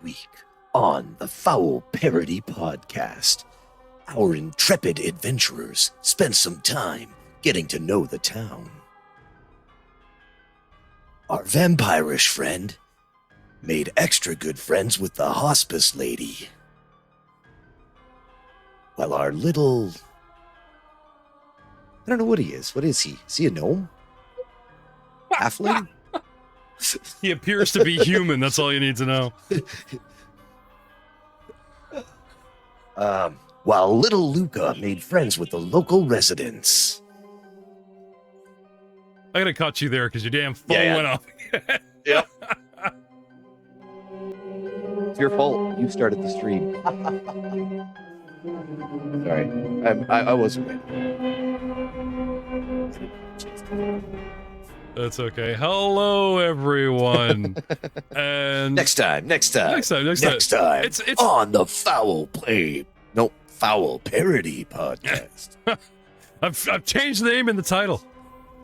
week on the Foul Parody Podcast. Our intrepid adventurers spent some time getting to know the town. Our vampirish friend made extra good friends with the hospice lady. While our little... I don't know what he is. What is he? Is he a gnome? Halfling? He appears to be human. That's all you need to know. While little Luca made friends with the local residents. I gotta cut you there because your damn phone went off. Yep. It's your fault. You started the stream. Sorry. I wasn't ready. That's okay. Hello, everyone. And Next time. It's on the Foul Parody Podcast. I've changed the name in the title.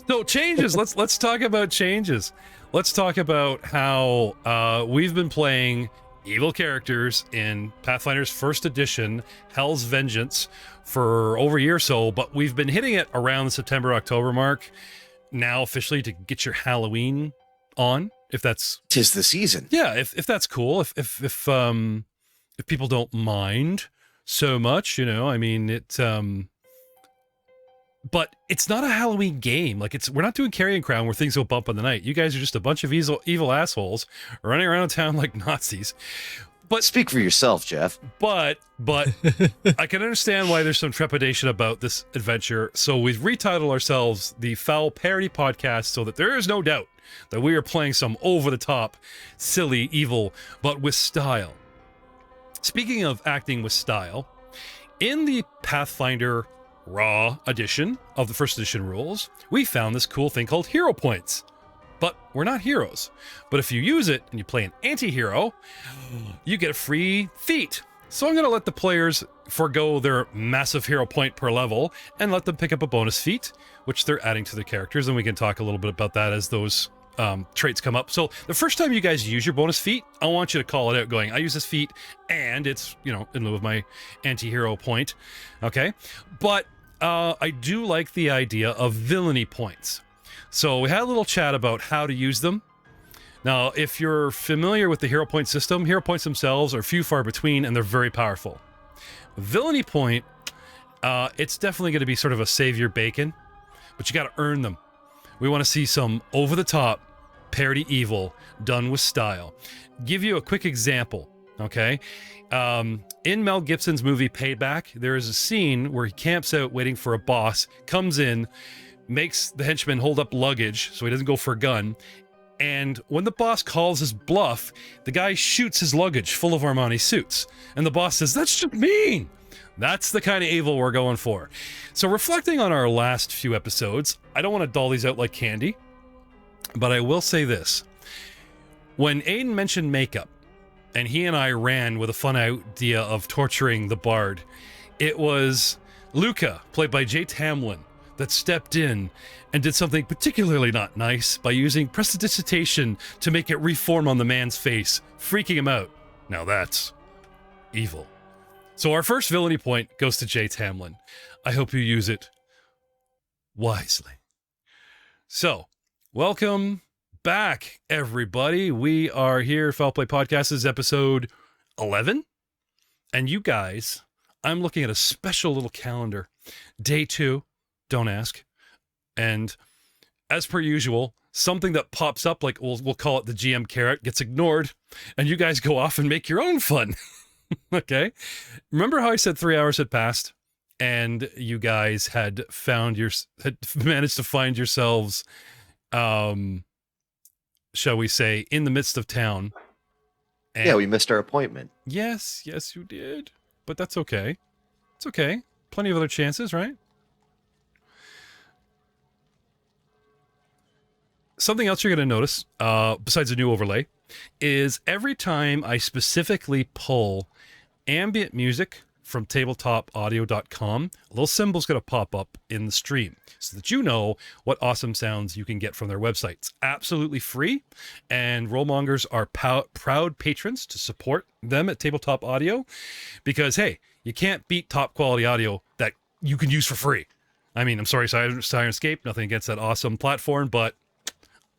So changes. Let's talk about changes. Let's talk about how we've been playing evil characters in Pathfinder's first edition, Hell's Vengeance, for over a year or so, but we've been hitting it around the September-October mark now officially to get your Halloween on, if that's... 'Tis the season. Yeah, if that's cool, if people don't mind so much, you know, I mean, but it's not a Halloween game. Like, we're not doing Carrion Crown where things go bump on the night. You guys are just a bunch of evil assholes running around town like Nazis. But speak for yourself, Jeff. But I can understand why there's some trepidation about this adventure. So we've retitled ourselves the Foul Parody Podcast so that there is no doubt that we are playing some over-the-top, silly, evil, but with style. Speaking of acting with style, in the Pathfinder Raw edition of the first edition rules, we found this cool thing called hero points. But we're not heroes. But if you use it and you play an anti-hero, you get a free feat. So I'm going to let the players forego their massive hero point per level and let them pick up a bonus feat, which they're adding to their characters, and we can talk a little bit about that as those traits come up. So the first time you guys use your bonus feat, I want you to call it out going, I use this feat, and it's, you know, in lieu of my anti-hero point. Okay? But I do like the idea of villainy points. So we had a little chat about how to use them. Now, if you're familiar with the hero point system, hero points themselves are few far between, and they're very powerful. Villainy point, it's definitely going to be sort of a savior bacon, but you got to earn them. We want to see some over-the-top parody evil done with style. Give you a quick example, okay? In Mel Gibson's movie Payback, there is a scene where he camps out waiting for a boss, comes in, makes the henchman hold up luggage so he doesn't go for a gun, and when the boss calls his bluff, the guy shoots his luggage full of Armani suits, and the boss says, "That's just mean." That's the kind of evil we're going for. So reflecting on our last few episodes, I don't want to doll these out like candy, but I will say this. When Aiden mentioned makeup, and he and I ran with a fun idea of torturing the bard, it was Luca, played by Jay Tamlin, that stepped in and did something particularly not nice by using prestidigitation to make it reform on the man's face, freaking him out. Now that's evil. So our first villainy point goes to Jay Tamlin. I hope you use it wisely. So, welcome back, everybody. We are here, Foul Play Podcast is episode 11. And you guys, I'm looking at a special little calendar. Day 2. Don't ask. And as per usual, something that pops up, like we'll call it the GM carrot, gets ignored, and you guys go off and make your own fun. Okay? Remember how I said 3 hours had passed, and you guys had managed to find yourselves, shall we say, in the midst of town. And yeah, we missed our appointment. Yes, you did. But that's okay. It's okay. Plenty of other chances, right? Something else you're going to notice, besides the new overlay, is every time I specifically pull ambient music from tabletopaudio.com, a little symbol's going to pop up in the stream so that you know what awesome sounds you can get from their website. It's absolutely free, and Rollmongers are proud patrons to support them at Tabletop Audio because, hey, you can't beat top quality audio that you can use for free. I mean, I'm sorry, Sirenscape, nothing against that awesome platform, but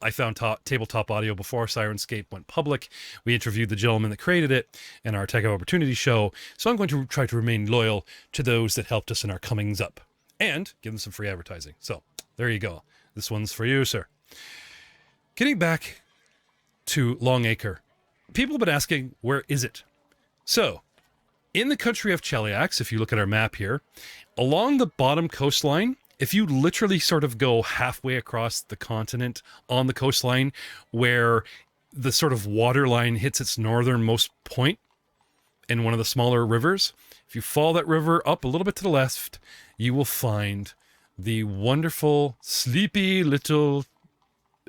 I found Tabletop Audio before Sirenscape went public. We interviewed the gentleman that created it in our Tech of Opportunity show, so I'm going to try to remain loyal to those that helped us in our comings up and give them some free advertising. So there you go. This one's for you, sir. Getting back to Longacre, people have been asking, where is it? So, in the country of Cheliax, if you look at our map here, along the bottom coastline, if you literally sort of go halfway across the continent on the coastline where the sort of waterline hits its northernmost point in one of the smaller rivers, if you follow that river up a little bit to the left, you will find the wonderful, sleepy little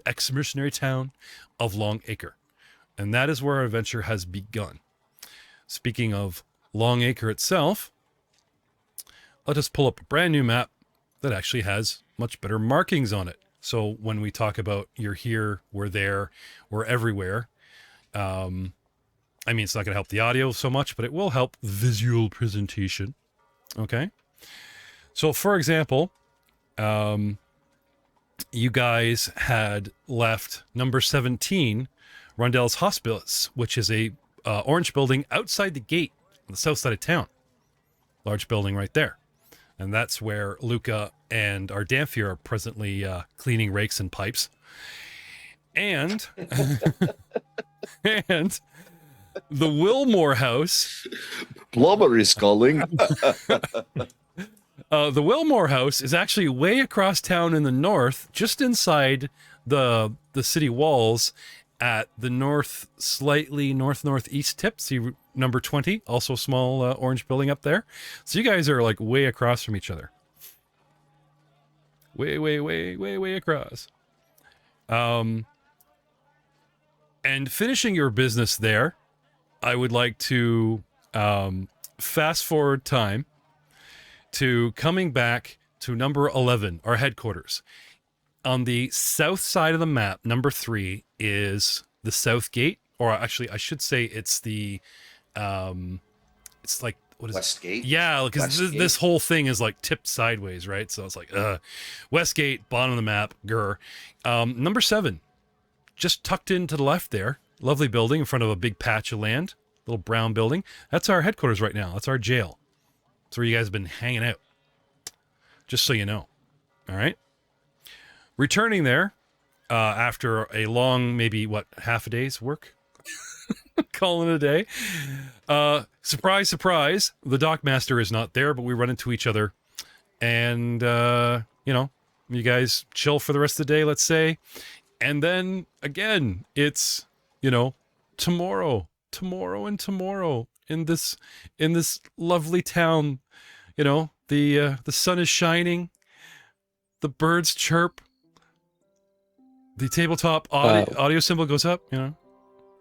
ex-mercenary town of Longacre. And that is where our adventure has begun. Speaking of Longacre itself, let us pull up a brand new map that actually has much better markings on it. So when we talk about you're here, we're there, we're everywhere, I mean, it's not going to help the audio so much, but it will help visual presentation. Okay. So for example, you guys had left number 17, Rundell's Hospice, which is a orange building outside the gate on the south side of town. Large building right there. And that's where Luca and our Dampier are presently cleaning rakes and pipes. And and the Wilmore House. Plumber is calling. The Wilmore House is actually way across town in the north, just inside the city walls at the slightly northeast tip. See number 20, also a small orange building up there. So you guys are like way across from each other. Way across. And finishing your business there, I would like to fast forward time to coming back to number 11, our headquarters. On the south side of the map, number 3 is the South Gate, or actually, I should say it's the, it's like, what is West it? Gate? Yeah, because this whole thing is like tipped sideways, right? So it's like, West Gate, bottom of the map, grr. Number 7, just tucked in to the left there, lovely building in front of a big patch of land, little brown building. That's our headquarters right now. That's our jail. That's where you guys have been hanging out. Just so you know. All right? Returning there after a long, maybe, half a day's work? Calling it a day. Surprise, surprise, the dockmaster is not there, but we run into each other. And, you guys chill for the rest of the day, let's say. And then, again, it's, tomorrow and tomorrow in this lovely town. The sun is shining. The birds chirp. The tabletop audio symbol goes up,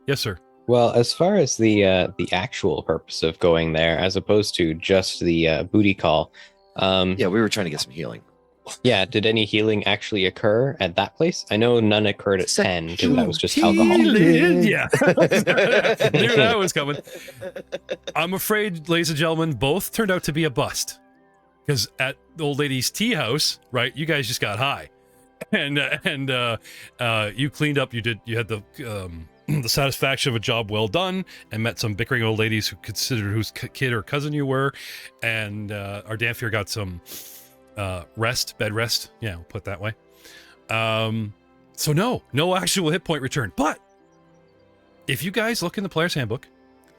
Yes, sir. Well, as far as the actual purpose of going there, as opposed to just the booty call, Yeah, we were trying to get some healing. yeah, did any healing actually occur at that place? I know none occurred at 10 because that was just alcohol. Yeah, knew that was coming. I'm afraid, ladies and gentlemen, both turned out to be a bust. Because at the old lady's tea house, right? You guys just got high, and you cleaned up. You had the the satisfaction of a job well done, and met some bickering old ladies who considered whose kid or cousin you were, and our Dampier got some bed rest. Yeah, we'll put it that way. So no actual hit point return. But if you guys look in the player's handbook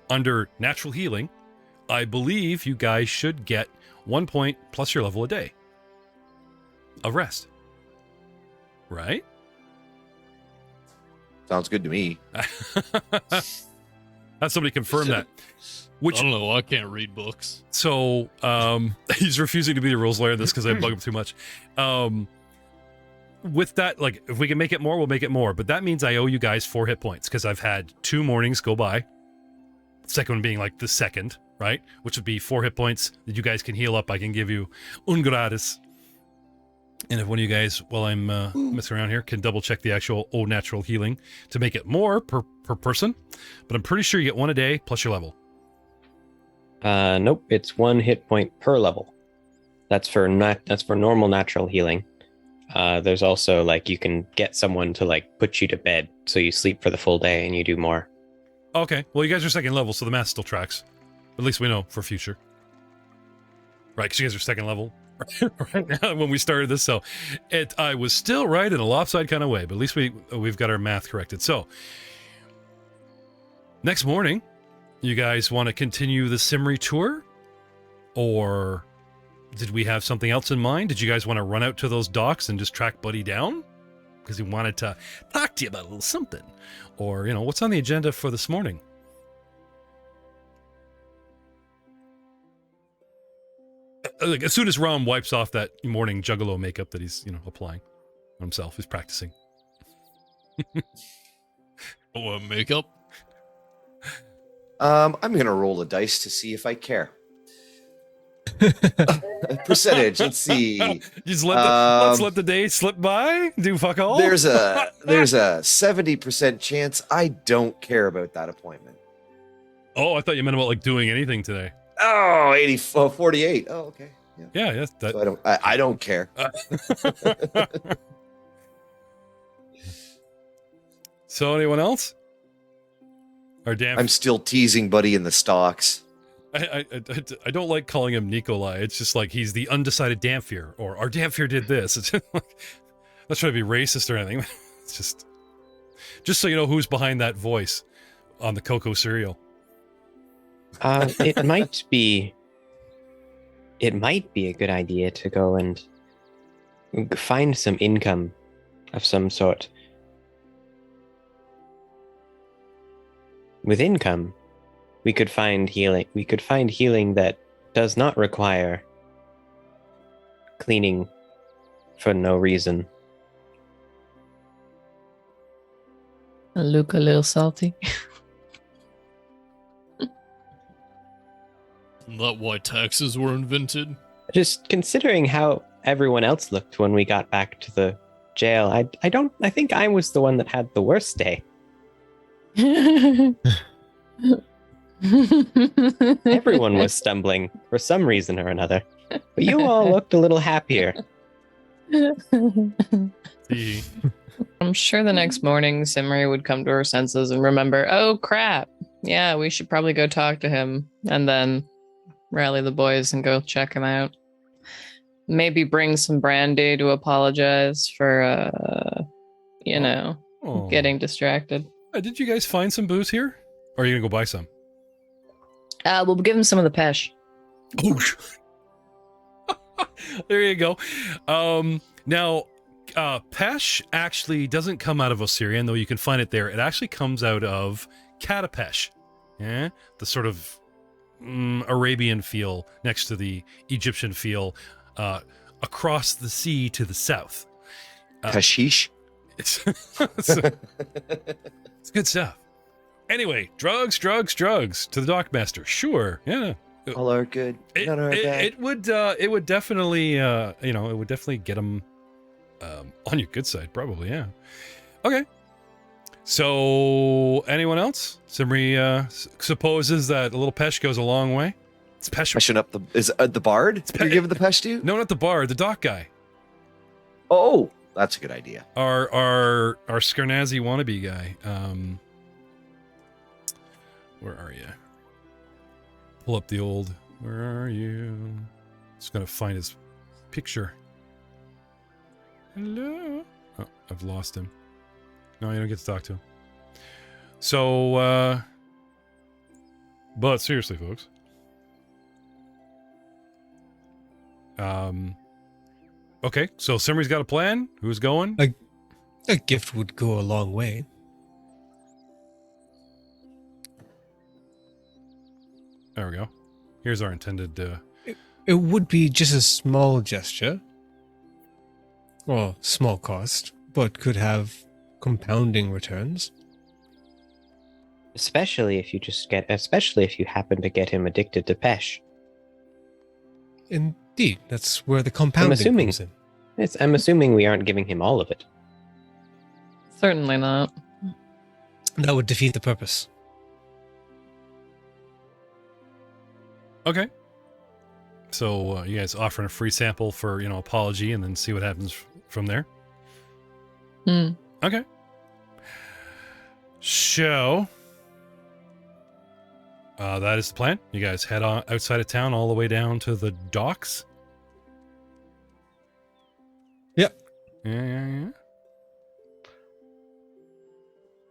under natural healing, I believe you guys should get 1 point plus your level a day of rest. Right? Sounds good to me. Have somebody confirm that. Which, I don't know. I can't read books. So he's refusing to be the rules lawyer in this because I bug him too much. With that, like, if we can make it more, we'll make it more. But that means I owe you guys 4 hit points because I've had 2 mornings go by second one being like the second, right? Which would be 4 hit points that you guys can heal up. I can give you un gratis. And if one of you guys, while I'm messing around here, can double check the actual au natural healing to make it more per person. But I'm pretty sure you get 1 a day plus your level. Nope, it's 1 hit point per level. That's for normal natural healing. There's also like you can get someone to like put you to bed so you sleep for the full day and you do more. Okay, well you guys are second level, so the math still tracks. At least we know for future. Right, because you guys are second level right now when we started this, so I was still right in a lopsided kind of way, but at least we've got our math corrected. So next morning, you guys want to continue the Simri tour, or did we have something else in mind? Did you guys want to run out to those docks and just track Buddy down because he wanted to talk to you about a little something, or what's on the agenda for this morning? Like, as soon as Rom wipes off that morning juggalo makeup that he's, applying on himself, he's practicing. Makeup? I'm going to roll a dice to see if I care. Percentage, let's see. Just let's let the day slip by, do fuck all. There's a 70% chance I don't care about that appointment. Oh, I thought you meant about like doing anything today. Oh, 48. Oh, okay. Yeah, yes. That... So I don't care. So anyone else? Or damn, I'm still teasing Buddy in the stocks. I don't like calling him Nikolai. It's just like he's the undecided Damphir, or our Damphir did this. It's just like, not trying to be racist or anything. It's just so you know who's behind that voice on the cocoa cereal. It might be a good idea to go and find some income of some sort. With income, we could find healing. We could find healing that does not require cleaning for no reason. Luke a little salty. Isn't that why taxes were invented? Just considering how everyone else looked when we got back to the jail, I think I was the one that had the worst day. Everyone was stumbling for some reason or another, but you all looked a little happier. I'm sure the next morning Simri would come to her senses and remember, oh crap, yeah, we should probably go talk to him, and then rally the boys and go check him out. Maybe bring some brandy to apologize for, getting distracted. Did you guys find some booze here? Or are you going to go buy some? We'll give him some of the pesh. Oh, there you go. Now, pesh actually doesn't come out of Osirian, though you can find it there. It actually comes out of Catapesh. Yeah? The sort of Arabian feel next to the Egyptian feel across the sea to the south. Hashish? It's good stuff. Anyway, drugs to the dockmaster. Sure, yeah. All are good. None are bad. It would definitely, it would definitely get him on your good side, probably, yeah. Okay. So, anyone else? Simri supposes that a little pesh goes a long way. It's pesh. Peshing up the bard? You're giving the pesh to? No, not the bard, the dock guy. Oh, that's a good idea. Our Skarnazi wannabe guy. Where are you? Pull up the old. Where are you? Just gonna find his picture. Hello. Oh, I've lost him. No, you don't get to talk to him. So, but seriously, folks. Okay, so Simri's got a plan. Who's going? A gift would go a long way. There we go. Here's our intended... It would be just a small gesture. Well, small cost, but could have compounding returns. Especially if you happen to get him addicted to Pesh. Indeed, that's where the compounding assuming- comes in. I'm assuming we aren't giving him all of it. Certainly not. That would defeat the purpose. Okay. So you guys offering a free sample for, apology, and then see what happens from there. Hmm. Okay. So that is the plan. You guys head on outside of town all the way down to the docks. Yep. Yeah.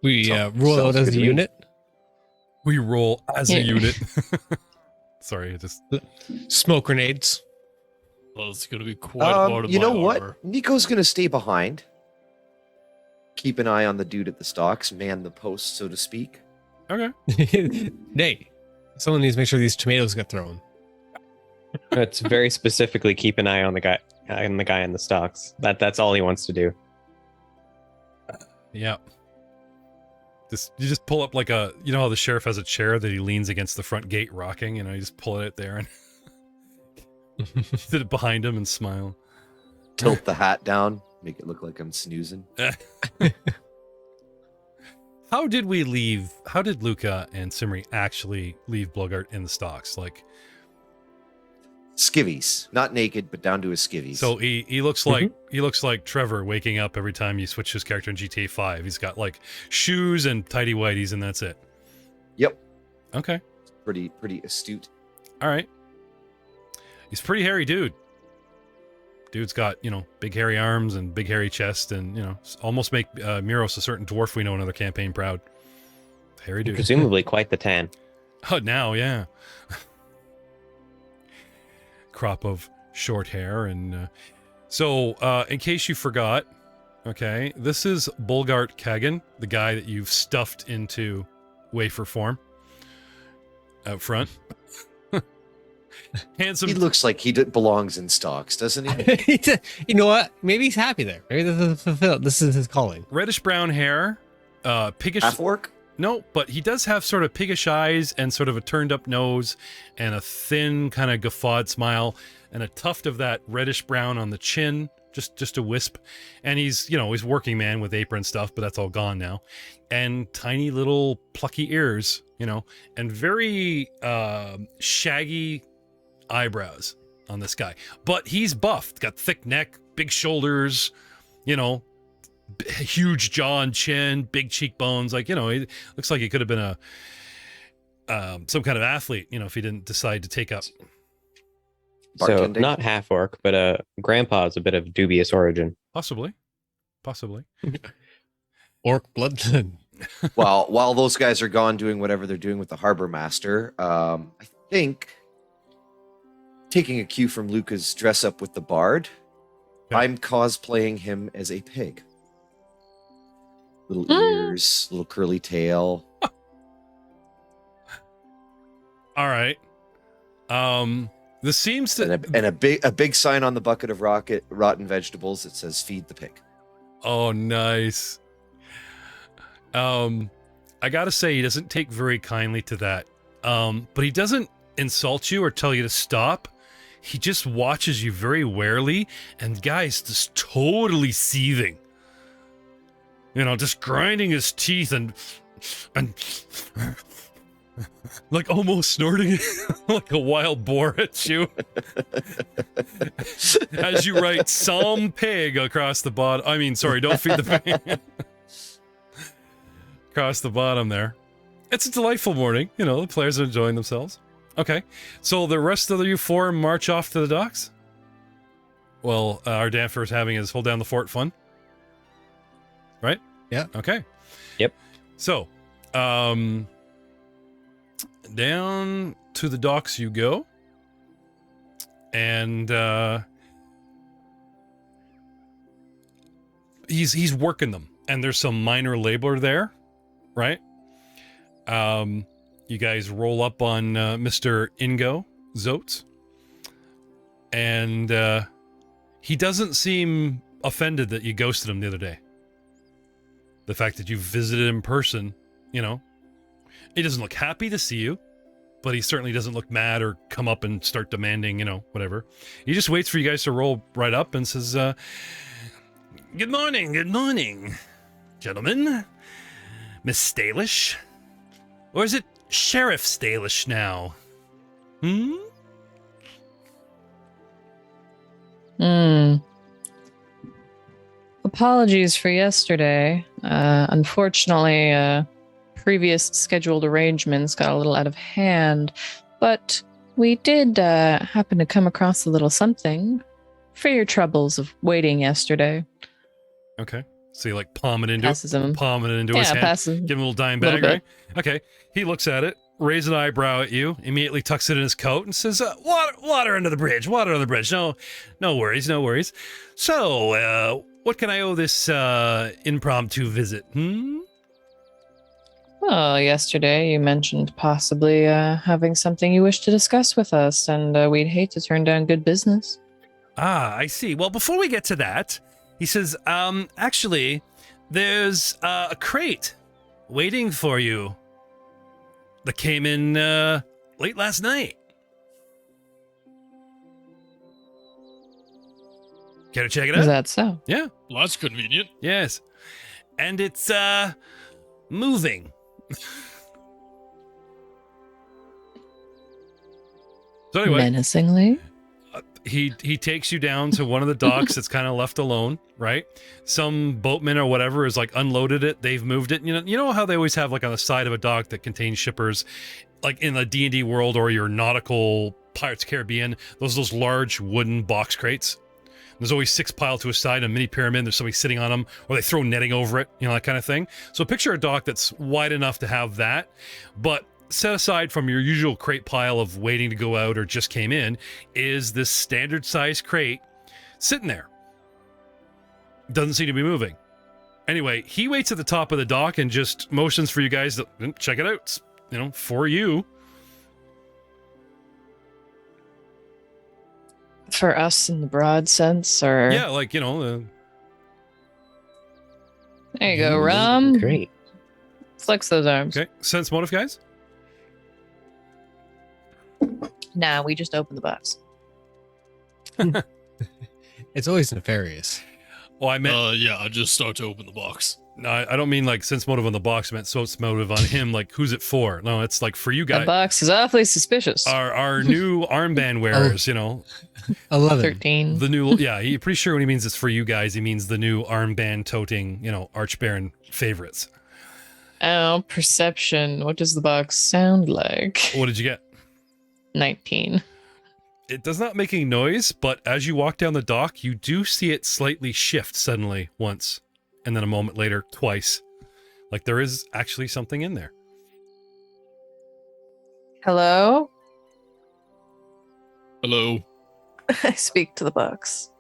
We roll out sounds as good a to me. unit. We roll as a Yeah. unit. Sorry, I just Smoke grenades. Well, it's going to be quite hard in You my know what? armor. Nico's gonna stay behind. Keep an eye on the dude at the stocks, man the post, so to speak. okay. Nay. Someone needs to make sure these tomatoes get thrown. It's very specifically keep an eye on the guy in the stocks. That's all he wants to do. Yeah. You just pull up like how the sheriff has a chair that he leans against the front gate rocking, you just pull it out there and sit it behind him and smile. Tilt the hat down, make it look like I'm snoozing. How did Luca and Simri actually leave Blogart in the stocks? Like, Skivvies, not naked, but down to his skivvies. so he looks like Trevor waking up every time you switch his character in GTA 5. He's got like shoes and tidy whities and that's it. Yep, Okay. pretty astute. All right. He's a pretty hairy dude. Dude's got, big hairy arms and big hairy chest and, almost make Miros, a certain dwarf we know in another campaign, proud. Hairy dude. Presumably quite the tan. Oh, now, yeah. Crop of short hair. And so, in case you forgot, okay, this is Bulgart Kagan, the guy that you've stuffed into wafer form out front. Handsome. He looks like he belongs in stocks, doesn't he? You know what? Maybe he's happy there. Maybe this is fulfilled. This is his calling. Reddish brown hair, piggish. Half orc? No, but he does have sort of piggish eyes and sort of a turned up nose and a thin kind of guffawed smile and a tuft of that reddish brown on the chin, just a wisp. And he's, he's working man with apron stuff, but that's all gone now. And tiny little plucky ears, and very shaggy eyebrows on this guy. But he's buffed, got thick neck, big shoulders, huge jaw and chin, big cheekbones. Like, he looks like he could have been some kind of athlete, if he didn't decide to take up. So Bartending? not half orc, but grandpa's a bit of dubious origin. Possibly. Orc blood. While those guys are gone doing whatever they're doing with the harbor master, I think taking a cue from Luca's dress up with the bard, Okay. I'm cosplaying him as a pig. Little ears, little curly tail. All right. This seems to. And a big sign on the bucket of rotten vegetables that says "Feed the pig." Oh, nice. I gotta say, he doesn't take very kindly to that. But he doesn't insult you or tell you to stop. He just watches you very warily, and guys, just totally seething. Just grinding his teeth and like almost snorting like a wild boar at you. As you write some pig across the bottom. I mean, sorry, don't feed the pig. Across the bottom there. It's a delightful morning. The players are enjoying themselves. Okay. So the rest of you four march off to the docks? Well, our Danfer is having his hold down the fort fun. Right? Yeah. Okay. Yep. So, down to the docks you go. And he's working them. And there's some minor laborer there, right? You guys roll up on Mr. Ingo Zotes. And he doesn't seem offended that you ghosted him the other day. The fact that you visited in person, He doesn't look happy to see you, but he certainly doesn't look mad or come up and start demanding, whatever. He just waits for you guys to roll right up and says, good morning, gentlemen. Miss Stalish? Or is it Sheriff Stalish now? Apologies for yesterday. Unfortunately, previous scheduled arrangements got a little out of hand, but we did happen to come across a little something for your troubles of waiting yesterday. Okay. So you palm it into Passes him. his hand. Passes. Give him a little dime Little bag, right? Okay. He looks at it, raises an eyebrow at you, immediately tucks it in his coat and says, water under the bridge, water under the bridge. No worries. So, what can I owe this impromptu visit? Well, yesterday you mentioned possibly having something you wish to discuss with us, and we'd hate to turn down good business. Ah, I see. Well, before we get to that, he says, actually, there's a crate waiting for you that came in late last night. Care to check it out? Is that so? Yeah. Well, that's convenient. Yes. And it's moving. So anyway, Menacingly? he takes you down to one of the docks that's kind of left alone, right? Some boatman or whatever has unloaded it. They've moved it. You know how they always have on the side of a dock that contains shippers, in the D&D world or your nautical Pirates Caribbean, those large wooden box crates. There's always 6 piled to a side, a mini pyramid. There's somebody sitting on them, or they throw netting over it, that kind of thing. So picture a dock that's wide enough to have that, but set aside from your usual crate pile of waiting to go out or just came in is this standard size crate sitting there. Doesn't seem to be moving. Anyway, he waits at the top of the dock and just motions for you guys to check it out, for you. For us in the broad sense, or... Yeah, There you go, Rum. Great. Flex those arms. Okay, sense motive, guys? Nah, we just opened the box. It's always nefarious. Oh, I meant... Yeah, I just start to open the box. No, I don't mean sense motive on the box. I meant sense motive on him. Who's it for? No, it's for you That guys. box is awfully suspicious. Our new armband wearers, 11. 13. the new, yeah, he's pretty sure when he means it's for you guys, he means the new armband toting, Archbaron favorites. Oh, perception. What does the box sound like? What did you get? 19. It does not make any noise, but as you walk down the dock, you do see it slightly shift suddenly once, and then a moment later, twice. There is actually something in there. Hello? Hello. I speak to the box.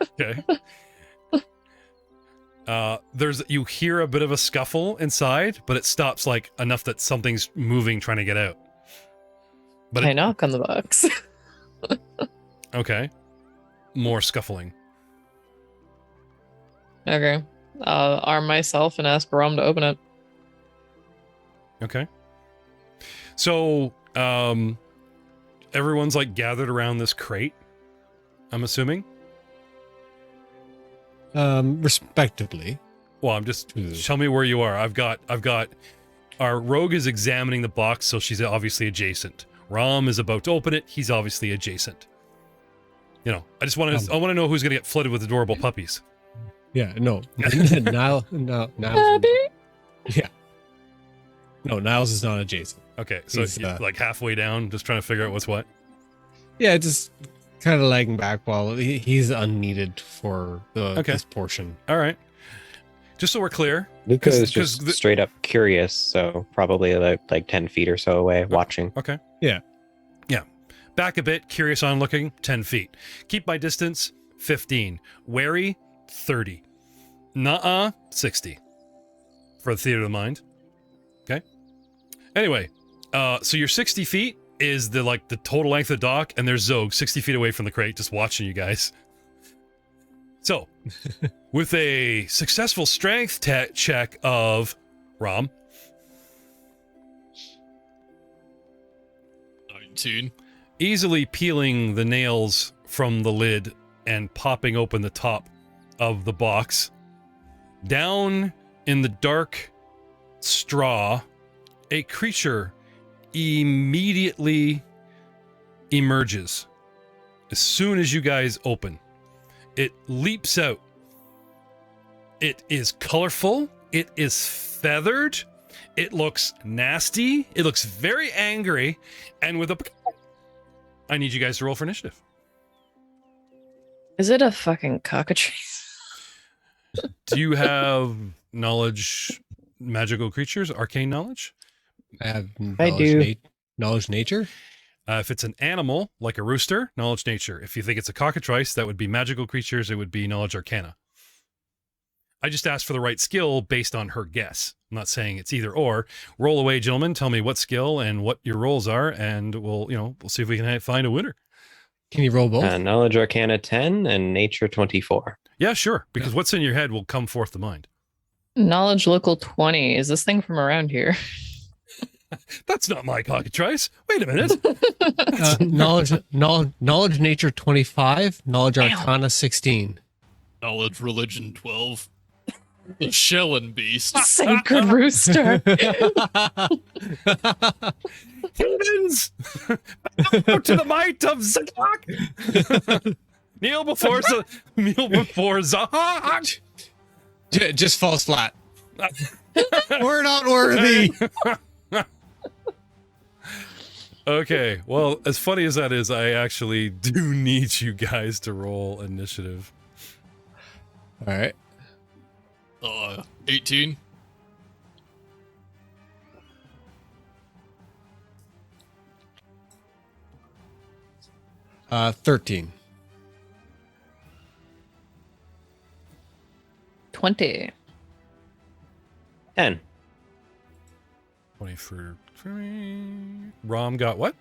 Okay. You hear a bit of a scuffle inside, but it stops enough that something's moving, trying to get out. But I knock on the box. Okay. More scuffling. Okay. I'll arm myself and ask Rom to open it. Okay. So, everyone's gathered around this crate, I'm assuming. Respectively. Well, tell me where you are. I've got our rogue is examining the box, so she's obviously adjacent. Rom is about to open it. He's obviously adjacent. I just want to, I want to know who's going to get flooded with adorable puppies. Yeah, no. Niles. Yeah. No, Niles is not adjacent. Okay, so He's, halfway down, just trying to figure out what's what. Yeah, just kind of lagging back while he's unneeded for this portion. All right. Just so we're clear. Luca is just straight up curious, so probably about 10 feet or so away, watching. Okay. Yeah. Yeah. Back a bit, curious on looking, 10 feet. Keep my distance, 15. Wary, 30. Nuh-uh, 60. For the theater of the mind. Okay. Anyway, so your 60 feet is the total length of the dock, and there's Zog 60 feet away from the crate, just watching you guys. So, with a successful strength check of Rom, 19. easily peeling the nails from the lid and popping open the top of the box, down in the dark straw, a creature immediately emerges. As soon as you guys open, it leaps out. It is colorful. It is feathered. It looks nasty. It looks very angry. And with a... I need you guys to roll for initiative. Is it a fucking cockatrice? Do you have knowledge, magical creatures, arcane knowledge? I have I do. Knowledge nature. If it's an animal, like a rooster, knowledge nature. If you think it's a cockatrice, that would be magical creatures. It would be knowledge arcana. I just asked for the right skill based on her guess. I'm not saying it's either or. Roll away, gentlemen. Tell me what skill and what your rolls are, and we'll see if we can find a winner. Can you roll both? Knowledge Arcana 10 and Nature 24. Yeah, sure. Because what's in your head will come forth to mind. Knowledge local 20. Is this thing from around here? That's not my cockatrice. Wait a minute. Knowledge nature 25. Knowledge arcana 16. Knowledge religion 12. The Shellin beast. Sacred rooster. Humans! Bow to the might of Zadok! Kneel before Zahak! Just falls flat. We're not worthy. Okay, well, as funny as that is, I actually do need you guys to roll initiative. All right. 18. Uh, 13. 20. 10. 20 for 3. Rom got what?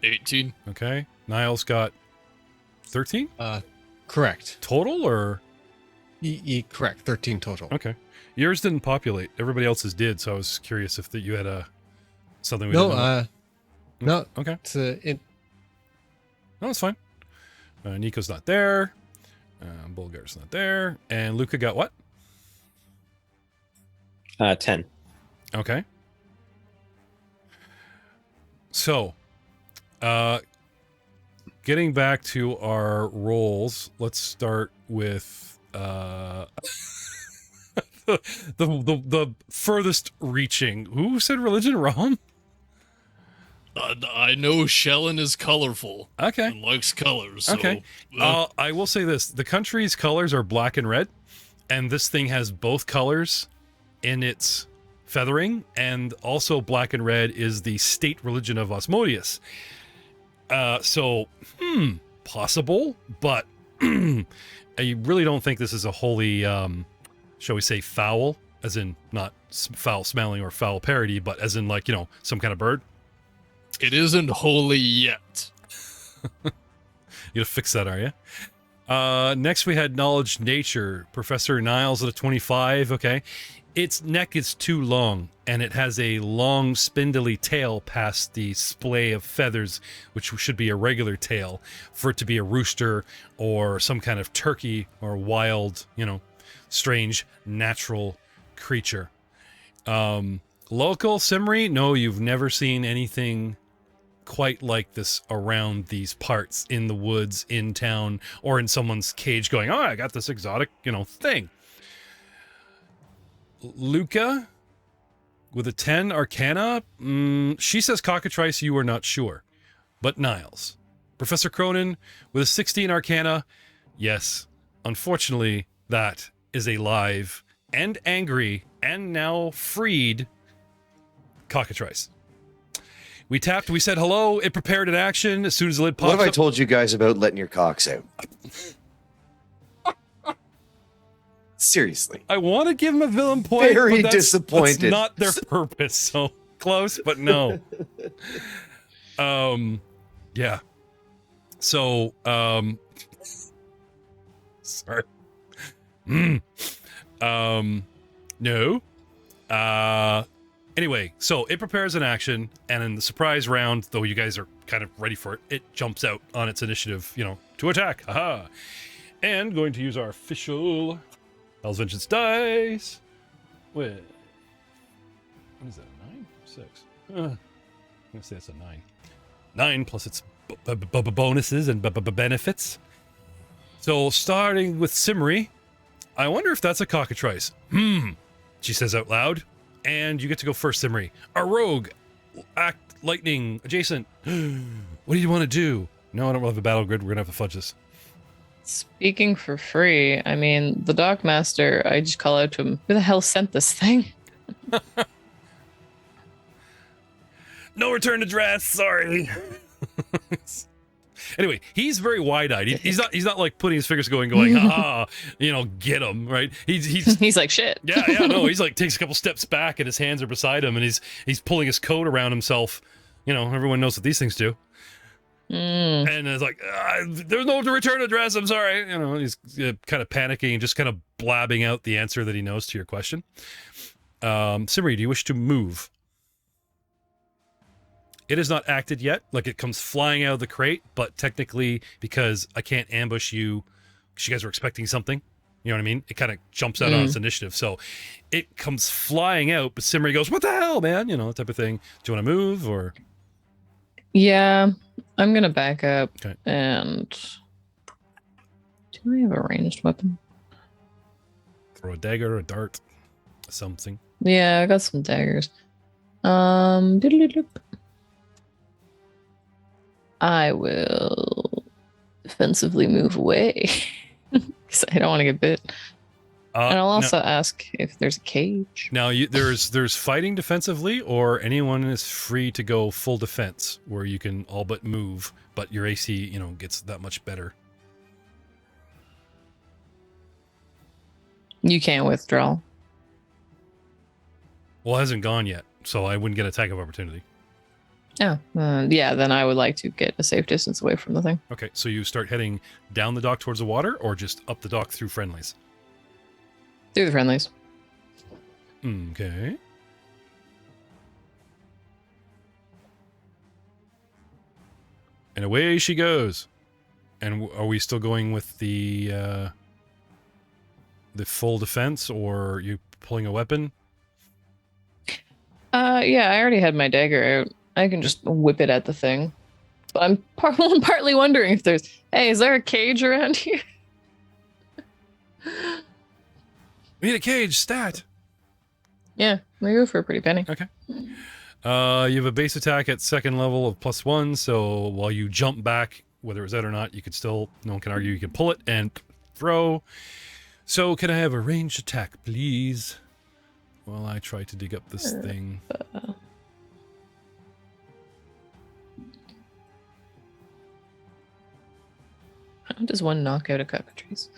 18. Okay. Niles got 13? Correct. Total, or? Correct. 13 total. Okay. Yours didn't populate. Everybody else's did, so I was curious if you had something we No, didn't know. no. Okay. It's No, it's fine. Nico's not there. Bulgar's not there. And Luca got what? 10. Okay. So, getting back to our roles, let's start with the furthest reaching. Who said religion? Rom? I know Shellin is colorful. Okay. And likes colors. So, Okay. I will say this. The country's colors are black and red, and this thing has both colors in its feathering, and also black and red is the state religion of Osmodius. Possible, but I really don't think this is a wholly, shall we say, foul, as in not foul smelling or foul parody, but as in some kind of bird. It isn't holy yet. You gonna fix that, are you? Next we had knowledge nature. Professor Niles at a 25. Okay. Its neck is too long, and it has a long spindly tail past the splay of feathers, which should be a regular tail, for it to be a rooster or some kind of turkey or wild, strange natural creature. Local Simri, no, you've never seen anything quite like this around these parts, in the woods, in town, or in someone's cage going, oh, I got this exotic, thing. Luca with a 10 arcana, she says cockatrice, you are not sure, but Niles. Professor Cronin with a 16 arcana, yes, unfortunately that is a live and angry and now freed cockatrice. We tapped, we said hello, it prepared an action as soon as the lid pops What have I up. told you guys about letting your cocks out? Seriously. I want to give him a villain point, Very but disappointed. that's not their purpose, so close, but no. Yeah. So, Sorry. No. Anyway, so it prepares an action, and in the surprise round, though you guys are kind of ready for it, it jumps out on its initiative, to attack. Aha! And going to use our official Hell's Vengeance dice. What is that, a 9 or 6? I'm going to say it's a 9. 9 plus its bonuses and benefits. So starting with Simri, I wonder if that's a cockatrice. She says out loud. And you get to go first, Simri. A rogue. Act lightning adjacent. What do you want to do? No, I don't have a battle grid. We're going to have to fudge this. Speaking for free, I mean, the Dockmaster, I just call out to him, who the hell sent this thing? No return address, sorry. Anyway, he's very wide-eyed. He's not like putting his fingers going, get him, right? He's like, shit. Yeah, no, he's like takes a couple steps back and his hands are beside him and he's pulling his coat around himself. Everyone knows what these things do. And it's like, there's no return address, I'm sorry. He's kind of panicking and just kind of blabbing out the answer that he knows to your question. Simri, do you wish to move? It has not acted yet. Like, it comes flying out of the crate, but technically, because I can't ambush you, because you guys were expecting something, you know what I mean? It kind of jumps out on its initiative. So it comes flying out, but Simri goes, what the hell, man? That type of thing. Do you want to move, or? Yeah, I'm going to back up. Okay. And do I have a ranged weapon? Throw a dagger, a dart, something. Yeah, I got some daggers. Doodle-doop. I will defensively move away because I don't want to get bit. And I'll also ask if there's a cage. Now, there's fighting defensively, or anyone is free to go full defense, where you can all but move, but your AC, gets that much better. You can't withdraw. Well, it hasn't gone yet, so I wouldn't get attack of opportunity. Oh, yeah, then I would like to get a safe distance away from the thing. Okay, so you start heading down the dock towards the water, or just up the dock through friendlies? Through the friendlies. Okay. And away she goes. And are we still going with the full defense, or are you pulling a weapon? Yeah, I already had my dagger out. I can just whip it at the thing. But I'm partly wondering if is there a cage around here? We need a cage, stat. Yeah, we go for a pretty penny. Okay. You have a base attack at second level of +1, so while you jump back, whether it's out or not, you could still, no one can argue, you can pull it and throw. So can I have a ranged attack, please? While I try to dig up this thing. How does one knock out a cockatrice?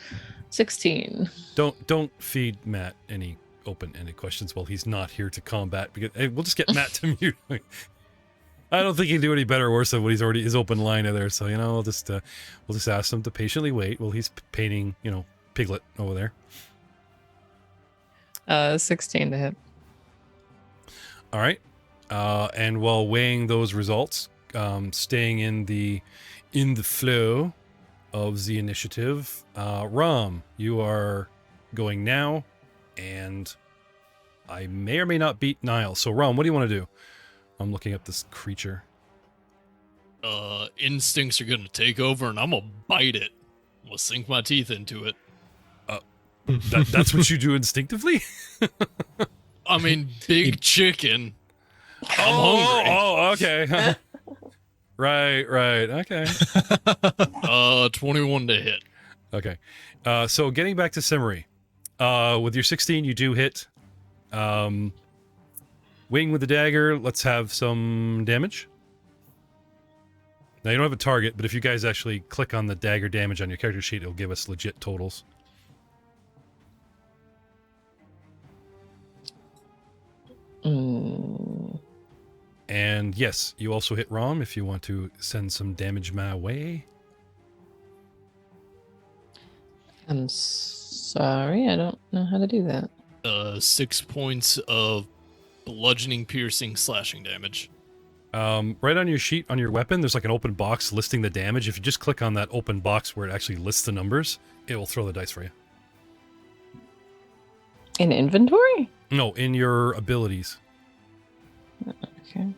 16. Don't feed Matt any open-ended questions while he's not here to combat, because we'll just get Matt to mute. I don't think he can do any better or worse than what he's already his open line of there. So we'll just ask him to patiently wait while he's painting Piglet over there. 16 to hit. All right. And while weighing those results, staying in the flow of the initiative, Ram, you are going now, and I may or may not beat Niall. So Ram, what do you want to do? I'm looking up this creature. Instincts are gonna take over, and I'm gonna bite it. I'm gonna sink my teeth into it. That's what you do instinctively? I mean, big chicken. I'm hungry. Oh, okay. Right, okay. 21 to hit. Okay. So getting back to Simri. With your 16, you do hit. Wing with the dagger, let's have some damage. Now, you don't have a target, but if you guys actually click on the dagger damage on your character sheet, it'll give us legit totals. And yes, you also hit Rom if you want to send some damage my way. I'm sorry, I don't know how to do that. 6 points of bludgeoning, piercing, slashing damage. Right on your sheet, on your weapon, there's like an open box listing the damage. If you just click on that open box where it actually lists the numbers, it will throw the dice for you. In inventory? No, in your abilities. Okay.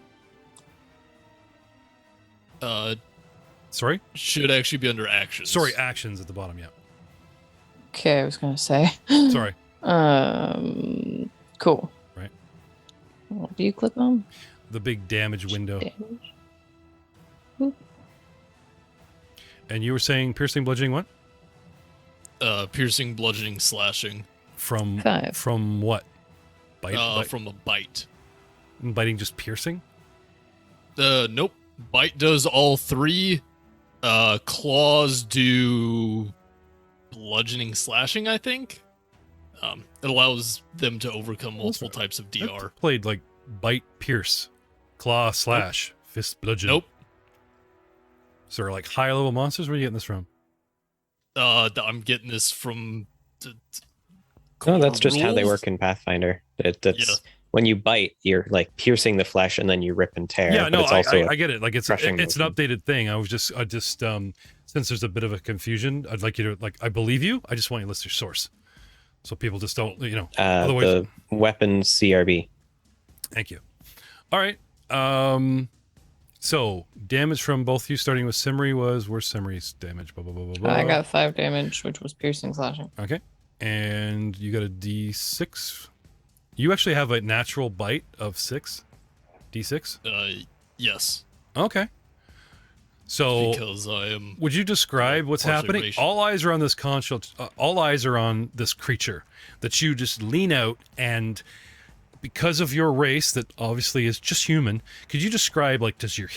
Sorry? Should actually be under actions. Sorry, actions at the bottom, yeah. Okay, I was gonna say. Sorry. Cool. Right. What do you click on? The big damage window. Damage. And you were saying piercing, bludgeoning, what? Piercing, bludgeoning, slashing. From 5. From what? Bite? From a bite. Biting just piercing? Nope. Bite does all 3. Claws do bludgeoning, slashing, I think. It allows them to overcome multiple types of DR. I've played like bite, pierce, claw, slash, fist, bludgeon. Nope. So they're like high level monsters? Where are you getting this from? I'm getting this from... No, that's just how they rules. work in Pathfinder. That's Yeah. when you bite, you're like piercing the flesh and then you rip and tear. Yeah, but no, it's also I get it. Like it's an crushing motion. updated thing. I just since there's a bit of a confusion, I'd like you to I believe you. I just want you to list your source, so people just don't otherwise. the weapons CRB. Thank you. All right. So damage from both you, starting with Simri, where's Simri's damage? Blah, blah, blah, blah, blah. I got 5 damage, which was piercing, slashing. Okay. And you got a D6. You actually have a natural bite of 6. D6? Yes. Okay. So Because I am... would you describe what's partially happening? racial. All eyes are on this all eyes are on this creature that you just lean out, and because of your race that obviously is just human, could you describe, like, does your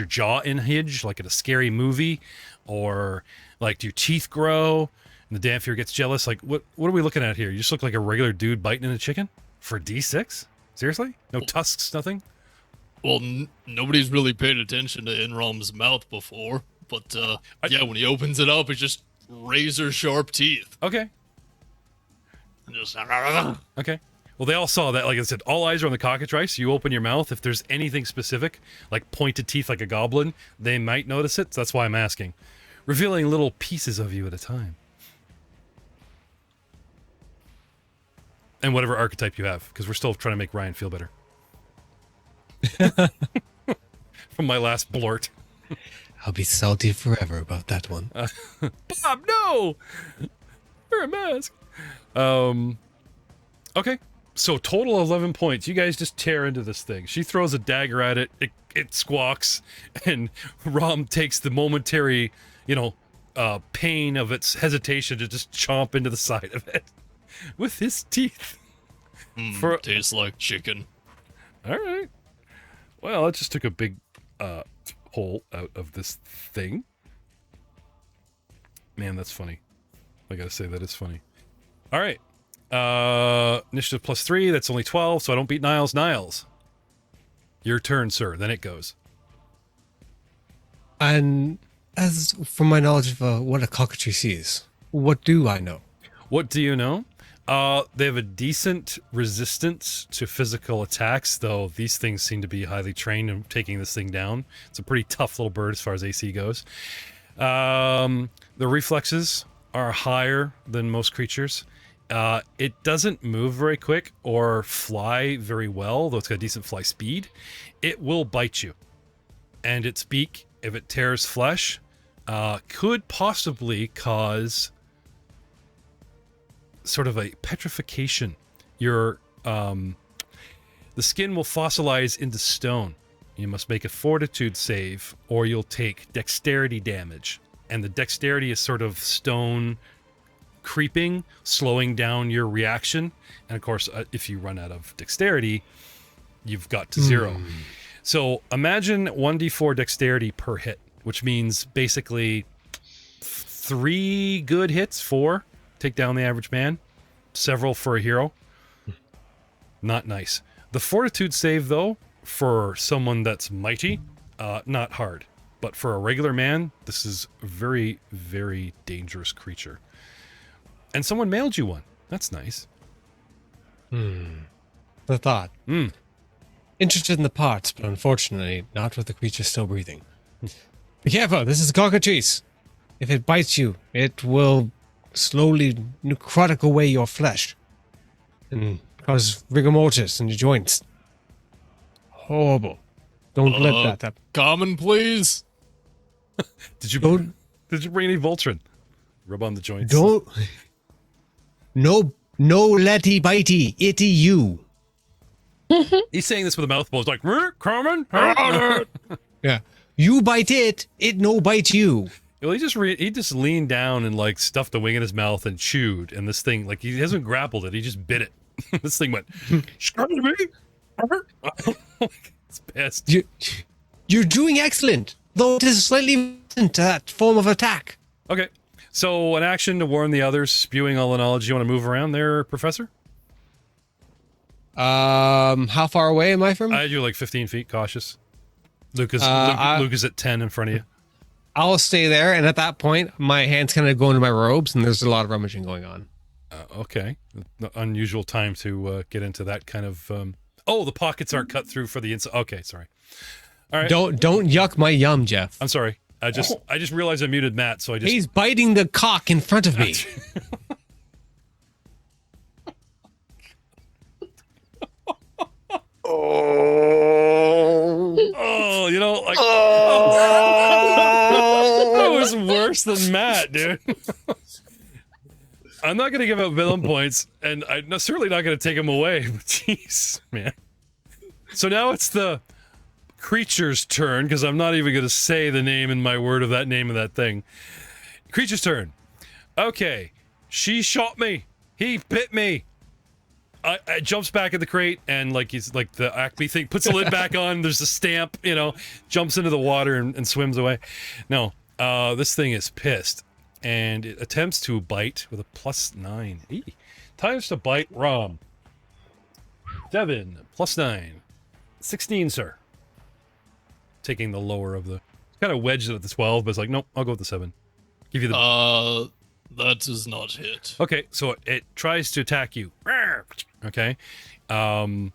jaw unhinge like in a scary movie, or like do your teeth grow and the Dampier gets jealous? Like what are we looking at here? You just look like a regular dude biting in a chicken for D6? Seriously? No tusks, nothing? Well, nobody's really paid attention to Enrom's mouth before, but yeah, when he opens it up, it's just razor sharp teeth. Okay. And just Okay. Well, they all saw that. Like I said, all eyes are on the cockatrice. You open your mouth. If there's anything specific, like pointed teeth like a goblin, they might notice it. So that's why I'm asking. Revealing little pieces of you at a time. And whatever archetype you have, because we're still trying to make Ryan feel better. From my last blort. I'll be salty forever about that one. Bob, no! Wear a mask. Okay. So total 11 points. You guys just tear into this thing. She throws a dagger at it. It squawks, and Rom takes the momentary, pain of its hesitation to just chomp into the side of it with his teeth. tastes like chicken. All right. Well, it just took a big hole out of this thing. Man, that's funny. I gotta say, that is funny. All right. Initiative +3, that's only 12, so I don't beat Niles. Niles, your turn, sir. Then it goes. And as from my knowledge of what a cockatrice is, what do I know? What do you know? They have a decent resistance to physical attacks, though these things seem to be highly trained in taking this thing down. It's a pretty tough little bird as far as AC goes. The reflexes are higher than most creatures. It doesn't move very quick or fly very well, though it's got decent fly speed. It will bite you. And its beak, if it tears flesh, could possibly cause sort of a petrification. The skin will fossilize into stone. You must make a fortitude save, or you'll take dexterity damage. And the dexterity is sort of stone creeping, slowing down your reaction. And of course, if you run out of dexterity, you've got to 0. So imagine 1d4 dexterity per hit, which means basically 3 good hits, 4 take down the average man, several for a hero. Not nice. The fortitude save, though, for someone that's mighty, not hard. But for a regular man, this is a very, very dangerous creature. And someone mailed you one. That's nice. The thought. Interested in the parts, but unfortunately not with the creature still breathing. Be careful, this is a cockatrice. If it bites you, it will slowly necrotic away your flesh and cause rigor mortis in your joints. Horrible. Don't let that happen. Common, please. Did you bring any Voltron? Rub on the joints. Don't. No letty bitey, itty you. He's saying this with a mouthful. It's like, common? Yeah. You bite it, it no bite you. Well, he just leaned down and like stuffed a wing in his mouth and chewed, and this thing, like, he hasn't grappled it, he just bit it. This thing went, screw me. It's pissed. You're doing excellent, though it is slightly resistant to that form of attack. Okay, so an action to warn the others, spewing all the knowledge. You want to move around there, Professor? How far away am I from? I do like 15 feet, cautious. Luke is at 10 in front of you. I'll stay there, and at that point, my hands kind of go into my robes, and there's a lot of rummaging going on. Okay, unusual time to get into that kind of. Oh, the pockets aren't cut through for the inside. Okay, sorry. All right. Don't yuck my yum, Jeff. I'm sorry. I just realized I muted Matt, so I just. He's biting the cock in front of me. Oh, you know, like. That was worse than Matt, dude. I'm not going to give out villain points, and I'm certainly not going to take them away. But jeez, man. So now it's the creature's turn, because I'm not even going to say the name in my word of that name of that thing. Creature's turn. Okay, she shot me. He bit me. I jumps back in the crate, and like he's like the Acme thing, puts the lid back on. There's a stamp, you know, jumps into the water and swims away. No, this thing is pissed, and it attempts to bite with a +9. Eee. Times to bite Rom. 7 +9. 16, sir. Taking the lower of the. Kind of wedged it at the 12, but it's like, nope, I'll go with the 7. Give you the. That does not hit. Okay, so it tries to attack you. Okay. And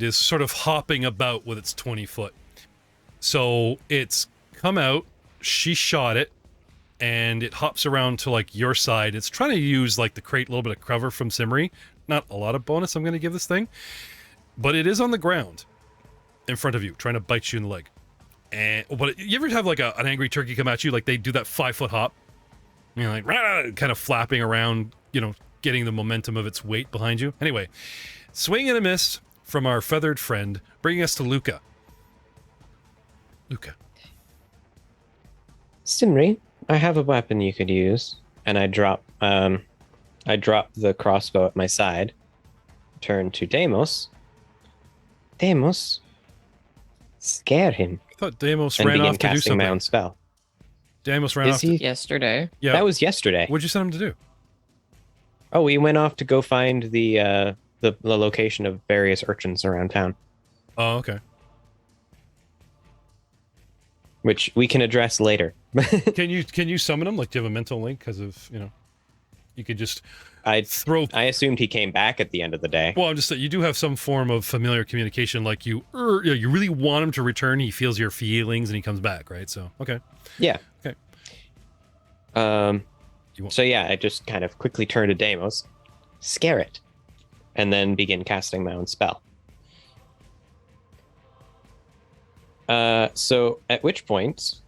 is sort of hopping about with its 20 foot. So it's come out, she shot it, and it hops around to like your side. It's trying to use like the crate, a little bit of cover from Simmery. Not a lot of bonus I'm going to give this thing. But it is on the ground in front of you, trying to bite you in the leg. But you ever have like an angry turkey come at you, like they do that 5-foot hop? You know, like, rah, kind of flapping around, you know, getting the momentum of its weight behind you. Anyway, swing and a miss from our feathered friend, bringing us to Luca. Luca. Simri, I have a weapon you could use. And I drop the crossbow at my side. Turn to Deimos. Deimos, scare him. I thought Deimos and ran begin off to do casting my something. own spell. Deimos ran Is off he? Yesterday. Yeah. That was yesterday. What'd you send him to do? Oh, we went off to go find the location of various urchins around town, Oh, okay. which we can address later. Can you summon him? Like, do you have a mental link? Because of, you know, you could just I throw. assumed he came back at the end of the day. Well, I'm just saying you do have some form of familiar communication. Like you really want him to return. He feels your feelings and he comes back, right? So okay. Yeah. Okay. So yeah, I just kind of quickly turn to Deimos, scare it, and then begin casting my own spell. So at which point,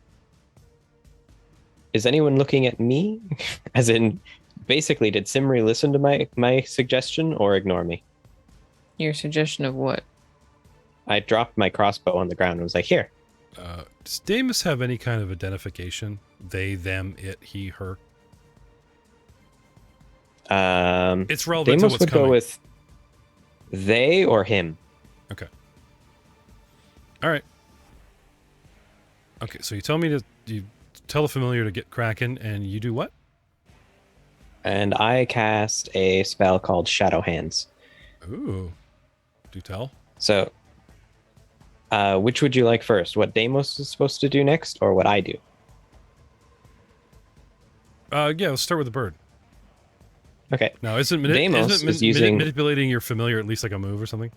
is anyone looking at me? As in, basically, did Simri listen to my suggestion or ignore me? Your suggestion of what? I dropped my crossbow on the ground and was like, here. Does Deimos have any kind of identification? They, them, it, he, her. It's relevant Deimos to what's would coming. go with they or him. Okay. All right. Okay, so you tell the familiar to get cracking, and you do what? And I cast a spell called Shadow Hands. Ooh. Do tell. So, which would you like first? What Deimos is supposed to do next, or what I do? Yeah, let's start with the bird. Okay. Now, isn't Deimos is using- manipulating your familiar at least like a move or something?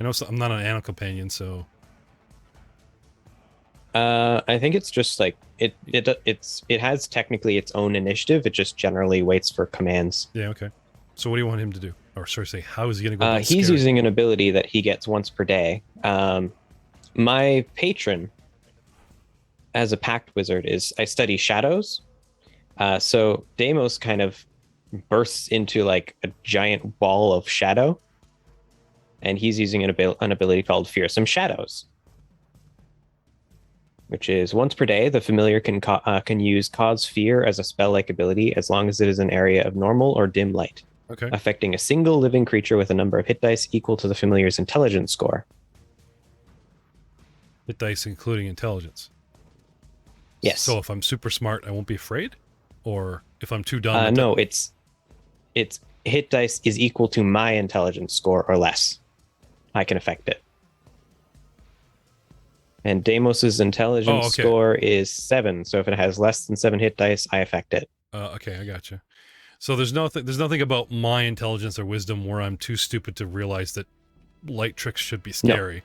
I know I'm not an animal companion, so I think it's just like it has technically its own initiative. It just generally waits for commands. yeah, okay. So what do you want him to do? Or sorry, say how is he going to go about He's scaring? using an ability that he gets once per day. My patron, as a pact wizard, is I study shadows. So Deimos kind of bursts into like a giant ball of shadow, and he's using an ability called Fearsome Shadows, which is once per day. The familiar can use Cause Fear as a spell-like ability as long as it is an area of normal or dim light, Okay. affecting a single living creature with a number of hit dice equal to the familiar's intelligence score. Hit dice including intelligence. Yes. So if I'm super smart, I won't be afraid? Or if I'm too dumb? No, it's hit dice is equal to my intelligence score or less. I can affect it. And Deimos's intelligence score is 7, so if it has less than 7 hit dice, I affect it. Okay, I gotcha. So there's nothing about my intelligence or wisdom where I'm too stupid to realize that light tricks should be scary.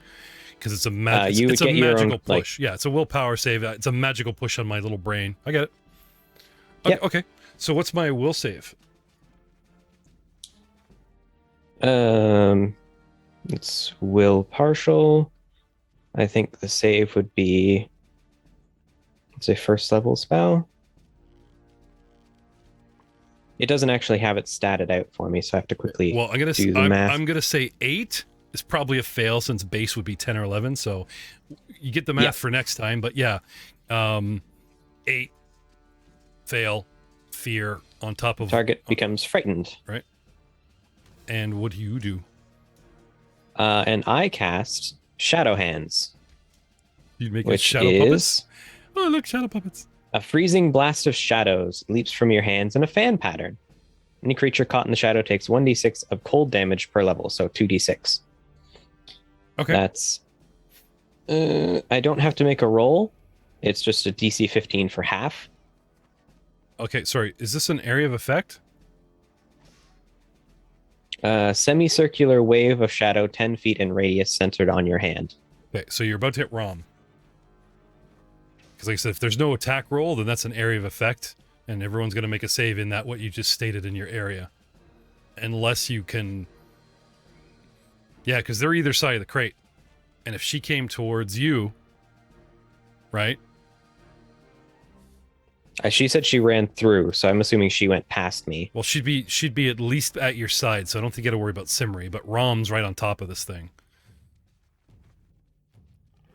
Because it's a magical push. Yeah, it's a willpower save. It's a magical push on my little brain. I get it. Okay, Yep. okay. So what's my will save? It's will partial. I think the save would be, it's a first level spell. It doesn't actually have it statted out for me, so I have to quickly do the math. I'm gonna say 8 is probably a fail since base would be 10 or 11. So you get the math for next time. But yeah, 8 fail, fear on top of target becomes frightened. Right. And what do you do? And I cast Shadow Hands. You'd make which shadow is puppets. Oh, look, shadow puppets. A freezing blast of shadows leaps from your hands in a fan pattern. Any creature caught in the shadow takes 1d6 of cold damage per level, so 2d6. Okay. That's... I don't have to make a roll. It's just a DC 15 for half. Okay, sorry. Is this an area of effect? Semicircular wave of shadow 10 feet in radius centered on your hand. Okay, so you're about to hit Rom. Because like I said, if there's no attack roll, then that's an area of effect, and everyone's going to make a save in that what you just stated in your area. Unless you can... Yeah, because they're either side of the crate. And if she came towards you, right? She said she ran through, so I'm assuming she went past me. Well, she'd be at least at your side, so I don't think you got to worry about Simri, but Rom's right on top of this thing.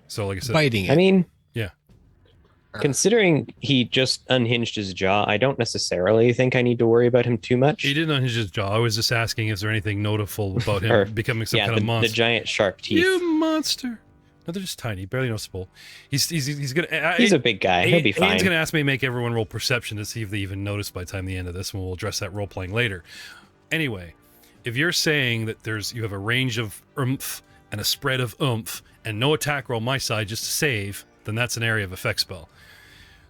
So, like I said... Biting it. I mean... Yeah. Considering he just unhinged his jaw, I don't necessarily think I need to worry about him too much. He didn't unhinge his jaw. I was just asking, is there anything notable about him becoming some kind of monster? The giant sharp teeth. You monster. No, they're just tiny, barely noticeable. He's gonna... He's a big guy. He'll be fine. He's going to ask me to make everyone roll perception to see if they even notice by the time the end of this, and we'll address that role-playing later. Anyway, if you're saying that you have a range of oomph and a spread of oomph and no attack roll my side just to save, then that's an area of effect spell.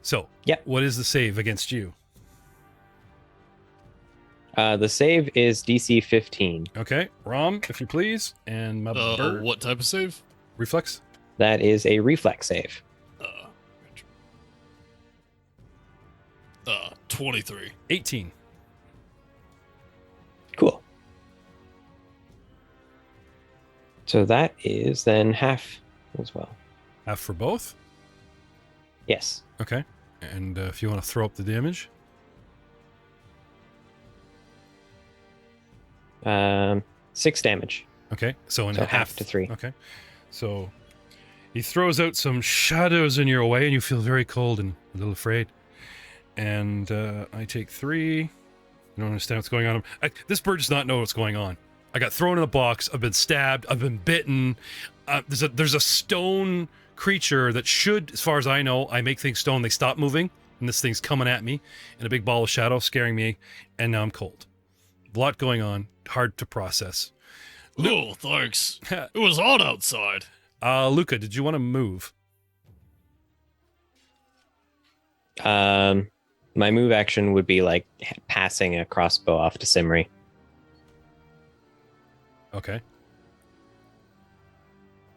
So, what is the save against you? The save is DC 15. Okay, Rom, if you please, and my bird. What type of save? Reflex? That is a reflex save. 23. 18. Cool. So that is then half as well. Half for both? Yes. Okay. And if you want to throw up the damage? 6 damage. Okay. So half to 3. Okay. So he throws out some shadows in your way, and you feel very cold and a little afraid. And I take 3. I don't understand what's going on. This bird does not know what's going on. I got thrown in a box. I've been stabbed. I've been bitten. There's a stone creature that should, as far as I know, I make things stone. They stop moving, and this thing's coming at me in a big ball of shadow, scaring me, and now I'm cold. A lot going on. Hard to process. Oh, thanks. It was hot outside. Luca, did you want to move? My move action would be like passing a crossbow off to Simri. Okay.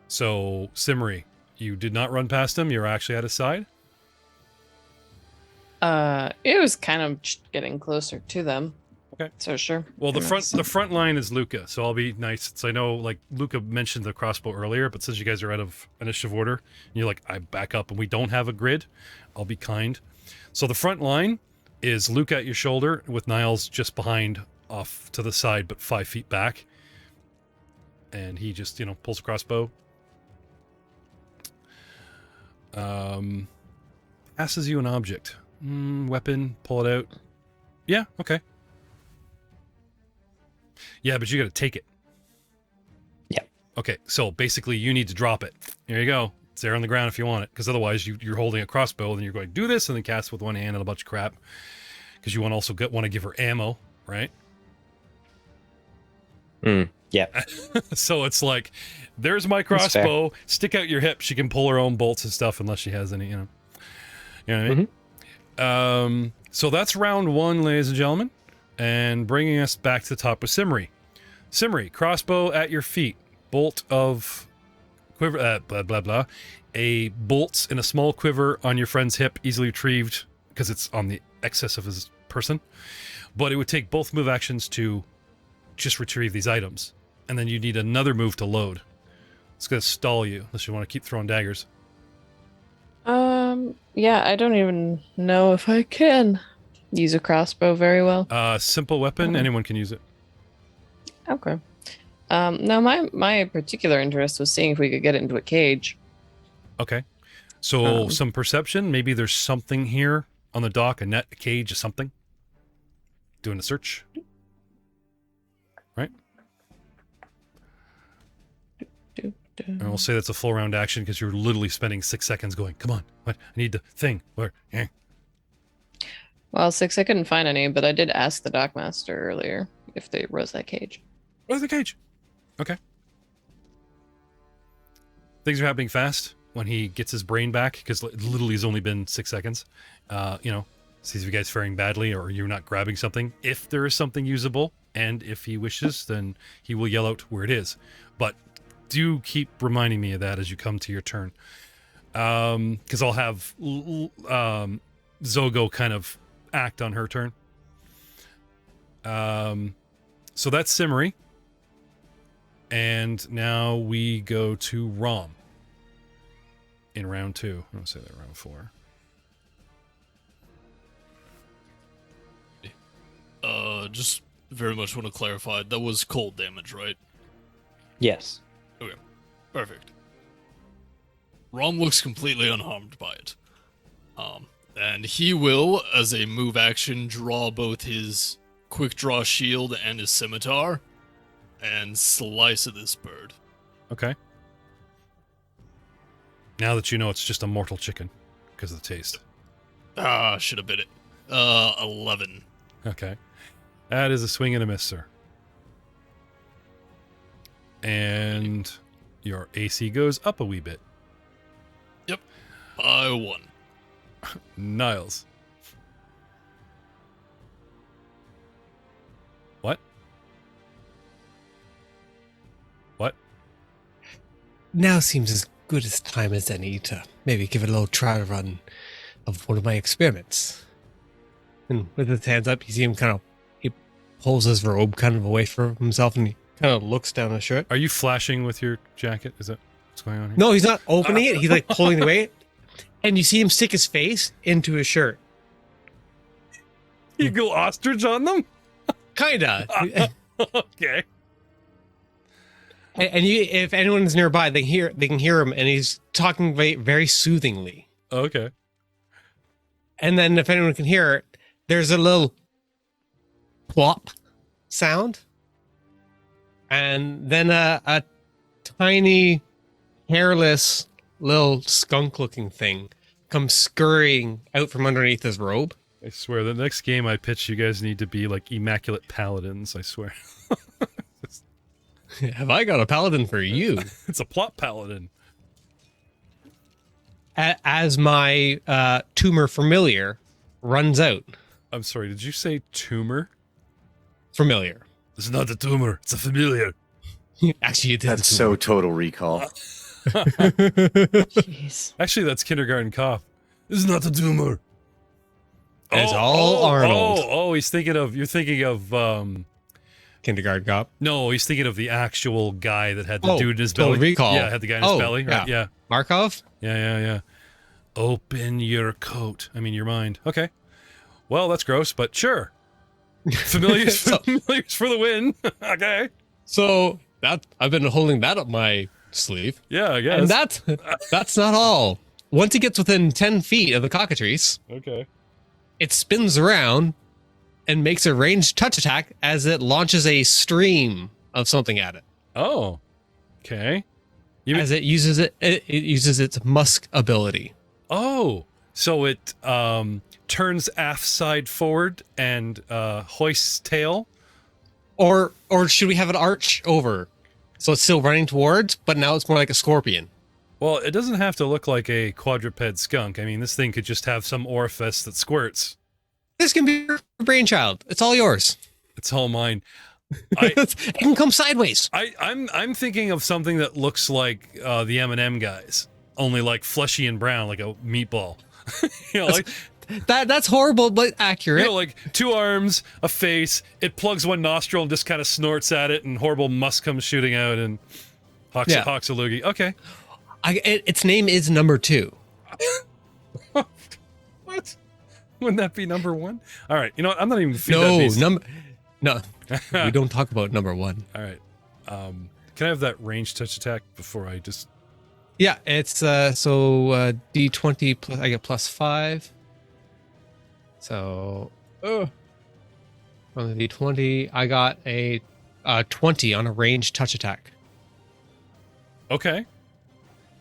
So, Simri, you did not run past him. You're actually at his side. It was kind of getting closer to them. Okay. So sure. Well, the I'm front line is Luca, so I'll be nice. So I know, like, Luca mentioned the crossbow earlier, but since you guys are out of initiative order, and you're like, I back up, and we don't have a grid, I'll be kind. So the front line is Luca at your shoulder, with Niles just behind, off to the side, but 5 feet back. And he just, pulls a crossbow. Passes you an object. Weapon, pull it out. Yeah, okay. Yeah, but you gotta take it. Yeah. Okay, so basically you need to drop it. Here you go. It's there on the ground if you want it, because otherwise you're holding a crossbow, and you're going to do this and then cast with one hand and a bunch of crap. Because you want to give her ammo, right? Yeah. So it's like, there's my crossbow. Stick out your hip. She can pull her own bolts and stuff unless she has any, You know what I mean? Mm-hmm. So that's round 1, ladies and gentlemen. And bringing us back to the top with Simri. Simri, crossbow at your feet. Bolt of quiver, blah, blah, blah. A bolt in a small quiver on your friend's hip, easily retrieved because it's on the excess of his person. But it would take both move actions to just retrieve these items. And then you need another move to load. It's going to stall you unless you want to keep throwing daggers. Yeah, I don't even know if I can use a crossbow very well. Simple weapon, anyone can use it. Okay. No, my particular interest was seeing if we could get it into a cage. Okay. So some perception. Maybe there's something here on the dock, a net, a cage, or something. Doing a search. Right? And we'll say that's a full round action because you're literally spending 6 seconds going, come on, what? I need the thing. Where? Eh. Well, 6, I couldn't find any, but I did ask the dockmaster earlier if there was that cage. Where's the cage? Okay. Things are happening fast when he gets his brain back because literally it's only been 6 seconds. Sees if you guys faring badly or you're not grabbing something. If there is something usable and if he wishes, then he will yell out where it is. But do keep reminding me of that as you come to your turn. Because I'll have Zogo kind of act on her turn. So that's Simmery. And now we go to Rom in round 2. I'm going to say that round 4. Just very much want to clarify, that was cold damage, right? Yes. Okay, perfect. Rom looks completely unharmed by it. And he will, as a move action, draw both his quick draw shield and his scimitar and slice at this bird. Okay. Now that you know it's just a mortal chicken because of the taste. Should have bit it. 11. Okay. That is a swing and a miss, sir. And your AC goes up a wee bit. Yep. I won. Niles. What? What? Now seems as good as time as any to maybe give it a little trial run of one of my experiments. And with his hands up, you see him he pulls his robe kind of away from himself and he kind of looks down his shirt. Are you flashing with your jacket? Is that what's going on here? No, he's not opening it. He's like pulling it away. And you see him stick his face into his shirt. You go ostrich on them? Kinda. Okay. And if anyone's nearby, they can hear him, and he's talking very, very soothingly. Okay. And then if anyone can hear it, there's a little plop sound, and then a tiny, hairless, little skunk-looking thing comes scurrying out from underneath his robe. I swear, the next game I pitch, you guys need to be like immaculate paladins, I swear. Have I got a paladin for you? It's a plot paladin. As my tumor familiar runs out. I'm sorry, did you say tumor? Familiar. It's not a tumor, it's a familiar. Actually, it is. That's so Total Recall. Jeez. Actually, that's kindergarten cough. It's not a tumor. It's all Arnold. You're thinking of Kindergarten cop. no, he's thinking of the actual guy that had the dude in his Total belly. Recall. Yeah, had the guy in his belly, right? Yeah. Markov? Yeah. Open your coat. I mean, your mind. Okay. Well, that's gross, but sure. Familiars for the win. Okay. So that I've been holding that up my sleeve. Yeah, I guess. And that's not all. Once he gets within 10 feet of the cockatrice, okay. it spins around and makes a ranged touch attack as it launches a stream of something at it. Oh. Okay. As it uses its musk ability. Oh. So it turns aft side forward and hoists tail. Or should we have it arch over? So it's still running towards, but now it's more like a scorpion. Well, it doesn't have to look like a quadruped skunk. I mean, this thing could just have some orifice that squirts. This can be your brainchild. It's all yours. It's all mine. It can come sideways. I'm thinking of something that looks like the M&M guys, only like fleshy and brown, like a meatball. That's horrible, but accurate. Like 2 arms, a face. It plugs one nostril and just kind of snorts at it, and horrible musk comes shooting out and hawks a loogie. Okay. Its name is number 2. What? Wouldn't that be number 1? All right. You know what? I'm not even feeding No. We don't talk about number 1. All right. Can I have that ranged touch attack before I just... Yeah, it's D20 plus, I get plus 5. So on the D20, I got a 20 on a ranged touch attack. Okay.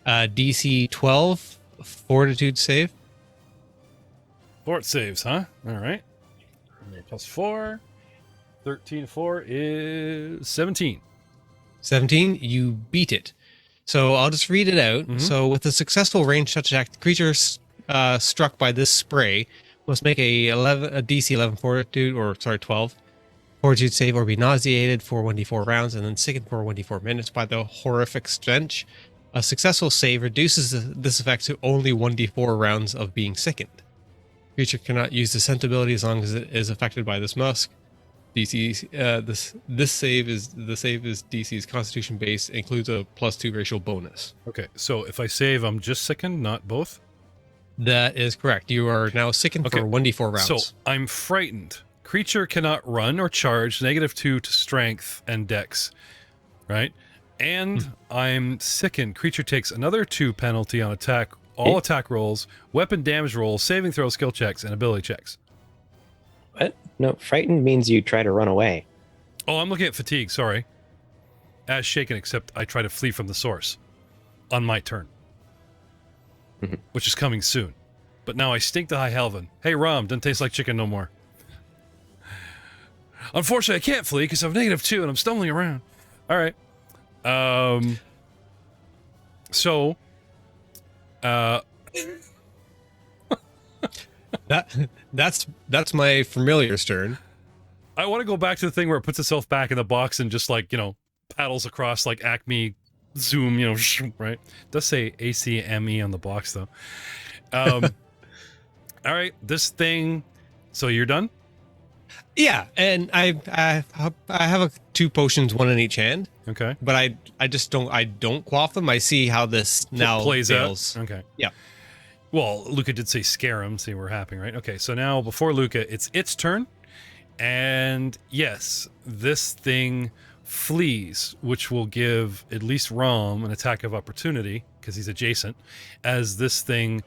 DC 12 fortitude save. Fort saves, huh? All right. Plus 4. 13 4 is 17. 17, you beat it. So I'll just read it out. Mm-hmm. So with a successful range touch attack, the creature struck by this spray must make a DC 11 fortitude, 12 fortitude save, or be nauseated for 1d4 rounds and then sickened for 1d4 minutes by the horrific stench. A successful save reduces this effect to only 1d4 rounds of being sickened. Creature cannot use the scent ability as long as it is affected by this musk. DC this save is DC's Constitution base, includes a +2 racial bonus. Okay, so if I save, I'm just sickened, not both? That is correct. You are now sickened for 1d4 rounds. So I'm frightened. Creature cannot run or charge, -2 to strength and dex, right? And I'm sickened. Creature takes another 2 penalty on attack, all attack rolls, weapon damage rolls, saving throw, skill checks, and ability checks. What? No, frightened means you try to run away. Oh, I'm looking at fatigue, sorry. As shaken, except I try to flee from the source on my turn. Which is coming soon. But now I stink to high heaven. Hey, Rom, doesn't taste like chicken no more. Unfortunately, I can't flee because I'm -2 and I'm stumbling around. All right. That's my familiar's turn. I want to go back to the thing where it puts itself back in the box and just paddles across like Acme Zoom, right? It does say ACME on the box though. All right, this thing. So you're done? Yeah, and I have 2 potions, 1 in each hand. Okay. But I just don't quaff them. I see how this now plays fails. out. Okay. Yeah. Well, Luca did say scare him. See, we're happening, right? Okay, so now before Luca, it's its turn. And yes, this thing flees, which will give at least Rom an attack of opportunity because he's adjacent, as this thing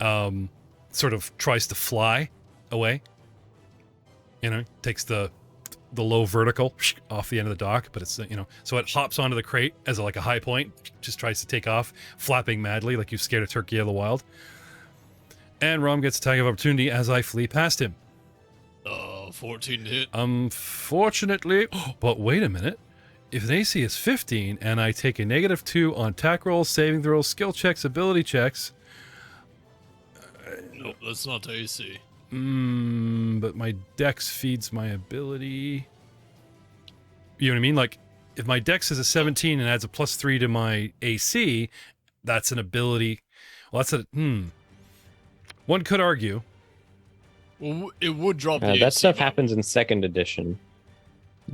sort of tries to fly away. Takes the low vertical off the end of the dock, but it's so it hops onto the crate as a high point, just tries to take off, flapping madly like you've scared a turkey out of the wild. And Rom gets attack of opportunity as I flee past him. 14 to hit. Unfortunately, but wait a minute. If an AC is 15 and I take a -2 on attack rolls, saving throws, skill checks, ability checks. Nope, that's not the AC. But my dex feeds my ability. You know what I mean? Like, if my dex is a 17 and adds a +3 to my AC, that's an ability. Well, that's a one could argue. Well, it would drop the That AC stuff by happens in second edition,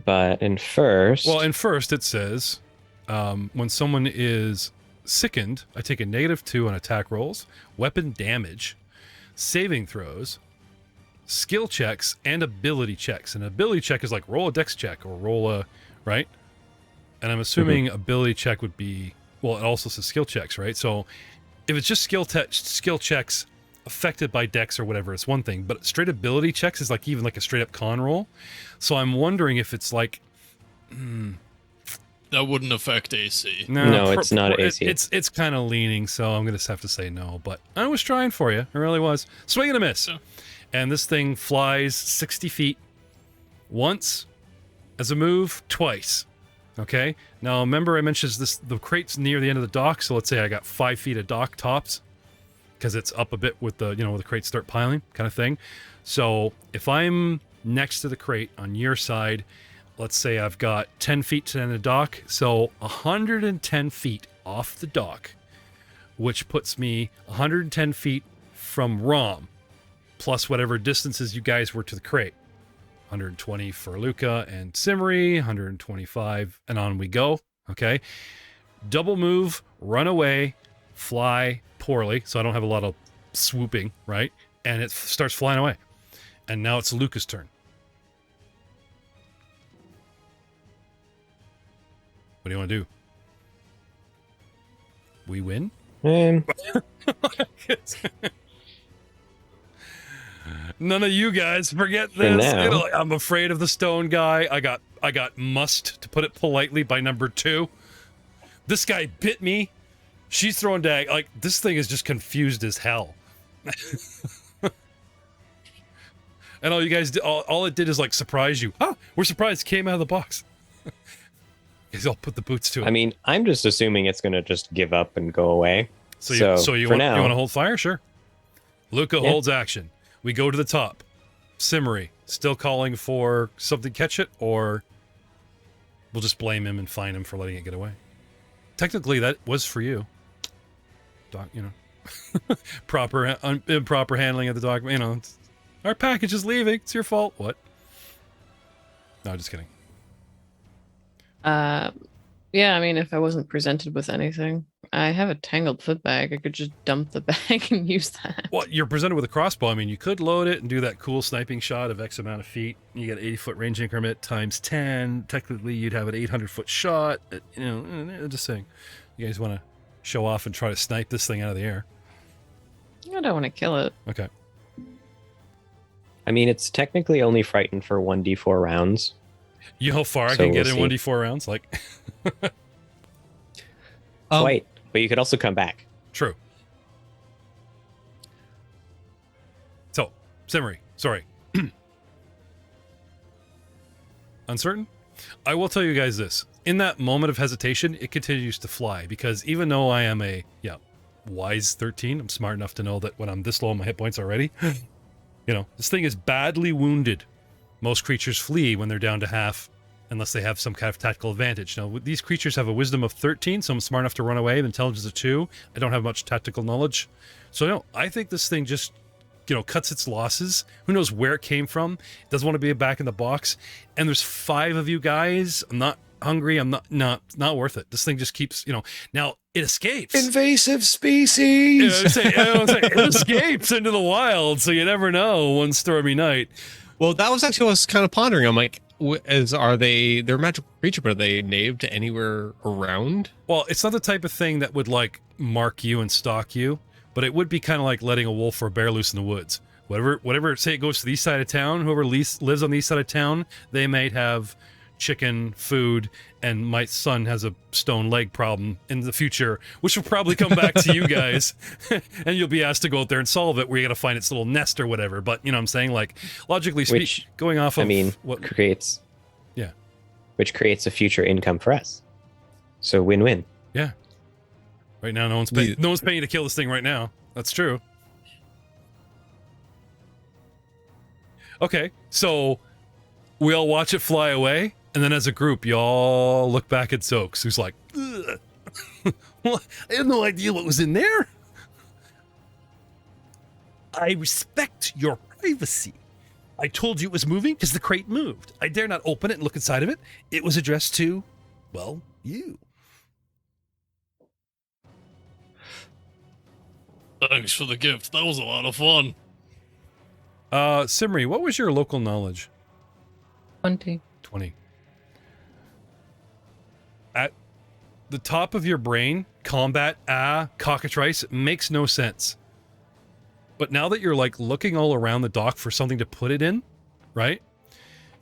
but in first. Well, in first it says when someone is sickened, I take a -2 on attack rolls, weapon damage, saving throws, skill checks, and ability checks. An ability check is like roll a dex check or roll a right. And I'm assuming ability check would be, well, it also says skill checks, right? So if it's just skill checks affected by dex or whatever, it's one thing. But straight ability checks is like even like a straight up con roll. So I'm wondering if it's like, that wouldn't affect AC. No, it's not AC. It's kind of leaning, so I'm gonna just have to say no. But I was trying for you. I really was. Swing and a miss. Yeah. And this thing flies 60 feet once as a move, twice. Okay. Now remember, I mentioned the crate's near the end of the dock, so let's say I got 5 feet of dock tops because it's up a bit with the where the crates start piling, kind of thing. So if I'm next to the crate on your side, let's say I've got 10 feet to the end of the dock, so 110 feet off the dock, which puts me 110 feet from Rom, plus whatever distances you guys were to the crate. 120 for Luca and Simmery, 125, and on we go. Okay. Double move, run away, fly poorly, so I don't have a lot of swooping, right? And it starts flying away. And now it's Luca's turn. What do you want to do? We win? None of you guys forget For this. now. I'm afraid of the stone guy. I got mussed, to put it politely, by number 2. This guy bit me. She's throwing dag. Like, this thing is just confused as hell. And all you guys did, all it did is like surprise you. Oh, we're surprised. Came out of the box. Guys all put the boots to it. I mean, I'm just assuming it's going to just give up and go away. So you for want now, to hold fire? Sure. Luca Yeah. holds action. We go to the top. Simmery, still calling for something catch it, or we'll just blame him and fine him for letting it get away. Technically, that was for you. Doc, improper handling of the doc. Our package is leaving. It's your fault. What? No, just kidding. Yeah, I mean, if I wasn't presented with anything, I have a tangled foot bag. I could just dump the bag and use that. Well, you're presented with a crossbow. I mean, you could load it and do that cool sniping shot of X amount of feet. You get 80-foot range increment times 10. Technically, you'd have an 800-foot shot. Just saying. You guys want to show off and try to snipe this thing out of the air? I don't want to kill it. Okay. I mean, it's technically only frightened for 1d4 rounds. You know how far I So can get we'll in see. 1d4 rounds? Like, Quite, but you could also come back. true. So, Simmery, sorry. Uncertain? I will tell you guys this. In that moment of hesitation, it continues to fly, because even though I am a, wise 13, I'm smart enough to know that when I'm this low on my hit points already, this thing is badly wounded. Most creatures flee when they're down to half, unless they have some kind of tactical advantage. Now, these creatures have a wisdom of 13, so I'm smart enough to run away, intelligence of 2. I don't have much tactical knowledge. So, no, I think this thing just, cuts its losses. Who knows where it came from? It doesn't want to be back in the box. And there's 5 of you guys. I'm not hungry. I'm not worth it. This thing just keeps, now it escapes. Invasive species. It escapes into the wild, so you never know one stormy night. Well, that was actually what I was kind of pondering. I'm like, they're a magical creature, but are they named anywhere around? Well, it's not the type of thing that would like mark you and stalk you, but it would be kind of like letting a wolf or a bear loose in the woods. Whatever, say it goes to the east side of town, whoever lives on the east side of town, they might have chicken, food, and my son has a stone leg problem in the future, which will probably come back to you guys, and you'll be asked to go out there and solve it, where you got to find its little nest or whatever. But you know what I'm saying? Like, logically speaking, going off of what creates... Yeah. Which creates a future income for us. So win-win. Yeah. Right now, no one's paying you to kill this thing right now. That's true. Okay, so we all watch it fly away, and then as a group, y'all look back at Zokes, who's like, ugh. Well, I had no idea what was in there. I respect your privacy. I told you it was moving because the crate moved. I dare not open it and look inside of it. It was addressed to, well, you. Thanks for the gift. That was a lot of fun. Simri, what was your local knowledge? 20. 20. At the top of your brain, combat, cockatrice, makes no sense. But now that you're like looking all around the dock for something to put it in, right?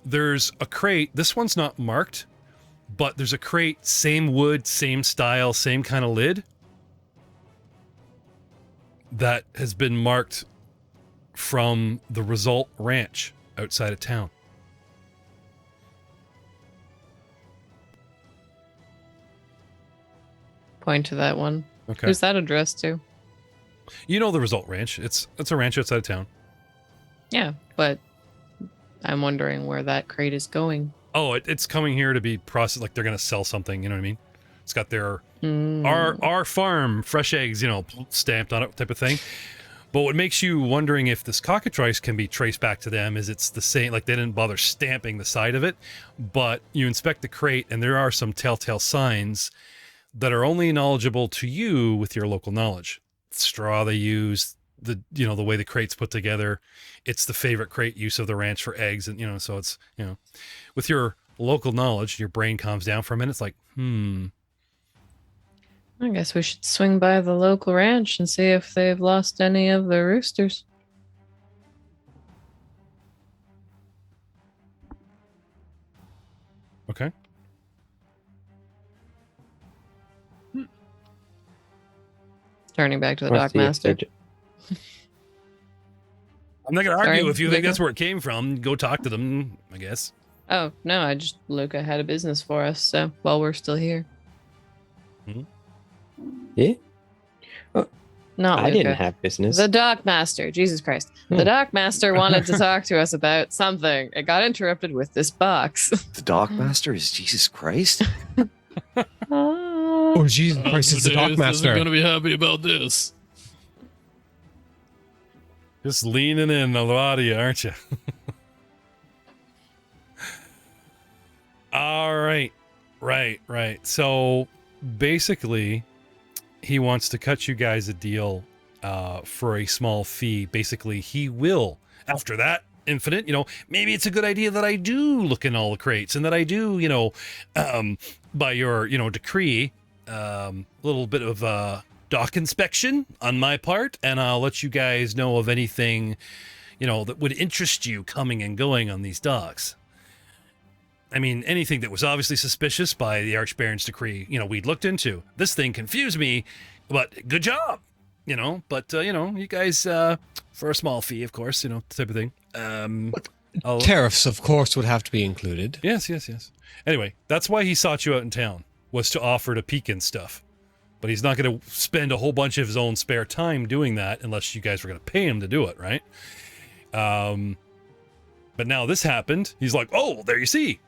There's a crate. This one's not marked, but there's a crate, same wood, same style, same kind of lid, that has been marked from the Result Ranch outside of town. Point to that one. Okay. Who's that addressed to? You know the Result Ranch. It's a ranch outside of town. Yeah, but I'm wondering where that crate is going. Oh, it's coming here to be processed. Like they're gonna sell something. You know what I mean? It's got their our farm fresh eggs, you know, stamped on it type of thing. But what makes you wondering if this cockatrice can be traced back to them is it's the same. Like they didn't bother stamping the side of it, but you inspect the crate and there are some telltale signs that are only knowledgeable to you with your local knowledge. Straw they use, the way the crate's put together. It's the favorite crate use of the ranch for eggs, and so it's with your local knowledge, your brain calms down for a minute. It's like, I guess we should swing by the local ranch and see if they've lost any of the roosters. Okay. Turning back to the Let's see if dockmaster. they're I'm not gonna argue Sorry, if you think Luca? that's where it came from. Go talk to them, I guess. Oh, no, Luca had a business for us, so while we're still here. Yeah? Not I Luca. didn't have business. The dockmaster, Jesus Christ. The dockmaster wanted to talk to us about something. It got interrupted with this box. The Dockmaster is Jesus Christ? Oh, Jesus Christ, it's the Isn't Dockmaster. gonna be happy about this. Just leaning in a lot of you, aren't you? All right. Right. So basically, he wants to cut you guys a deal for a small fee. Basically, he will, after that infinite, maybe it's a good idea that I do look in all the crates and that I do, by your, decree, little bit of dock inspection on my part, and I'll let you guys know of anything, that would interest you coming and going on these docks. I mean, anything that was obviously suspicious by the Archbaron's decree, we'd looked into. This thing confused me, but good job, But, you guys, for a small fee, of course, type of thing. Tariffs, of course, would have to be included. Yes. Anyway, that's why he sought you out in town, was to offer to peek in stuff. But he's not going to spend a whole bunch of his own spare time doing that unless you guys were going to pay him to do it, right? But now this happened. He's like, oh, there you see.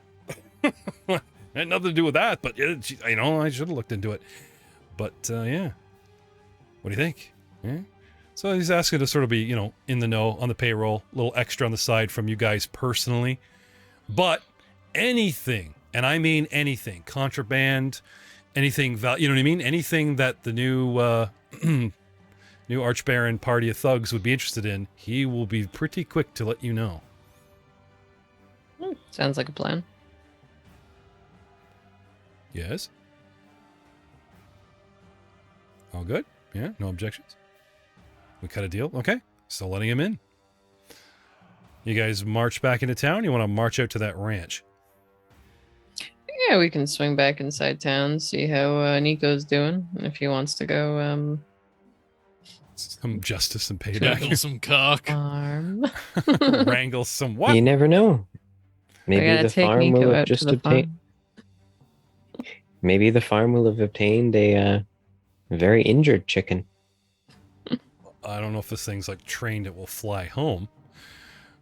Had nothing to do with that, but I should have looked into it. But yeah, what do you think? Yeah. So he's asking to sort of be, in the know on the payroll, a little extra on the side from you guys personally. But anything, and I mean anything, contraband, anything, you know what I mean? Anything that the new new Archbaron party of thugs would be interested in, he will be pretty quick to let you know. Sounds like a plan. Yes? All good? Yeah? No objections? We cut a deal? Okay. Still letting him in. You guys march back into town? You want to march out to that ranch? Yeah, we can swing back inside town, see how Nico's doing, if he wants to go Some justice and Tackle payback. some cock. farm. Wrangle some what? You never know. We Maybe gotta the take farm Nico will have out to just the obtained. farm. Maybe the farm will have obtained a very injured chicken. I don't know if this thing's like trained it will fly home.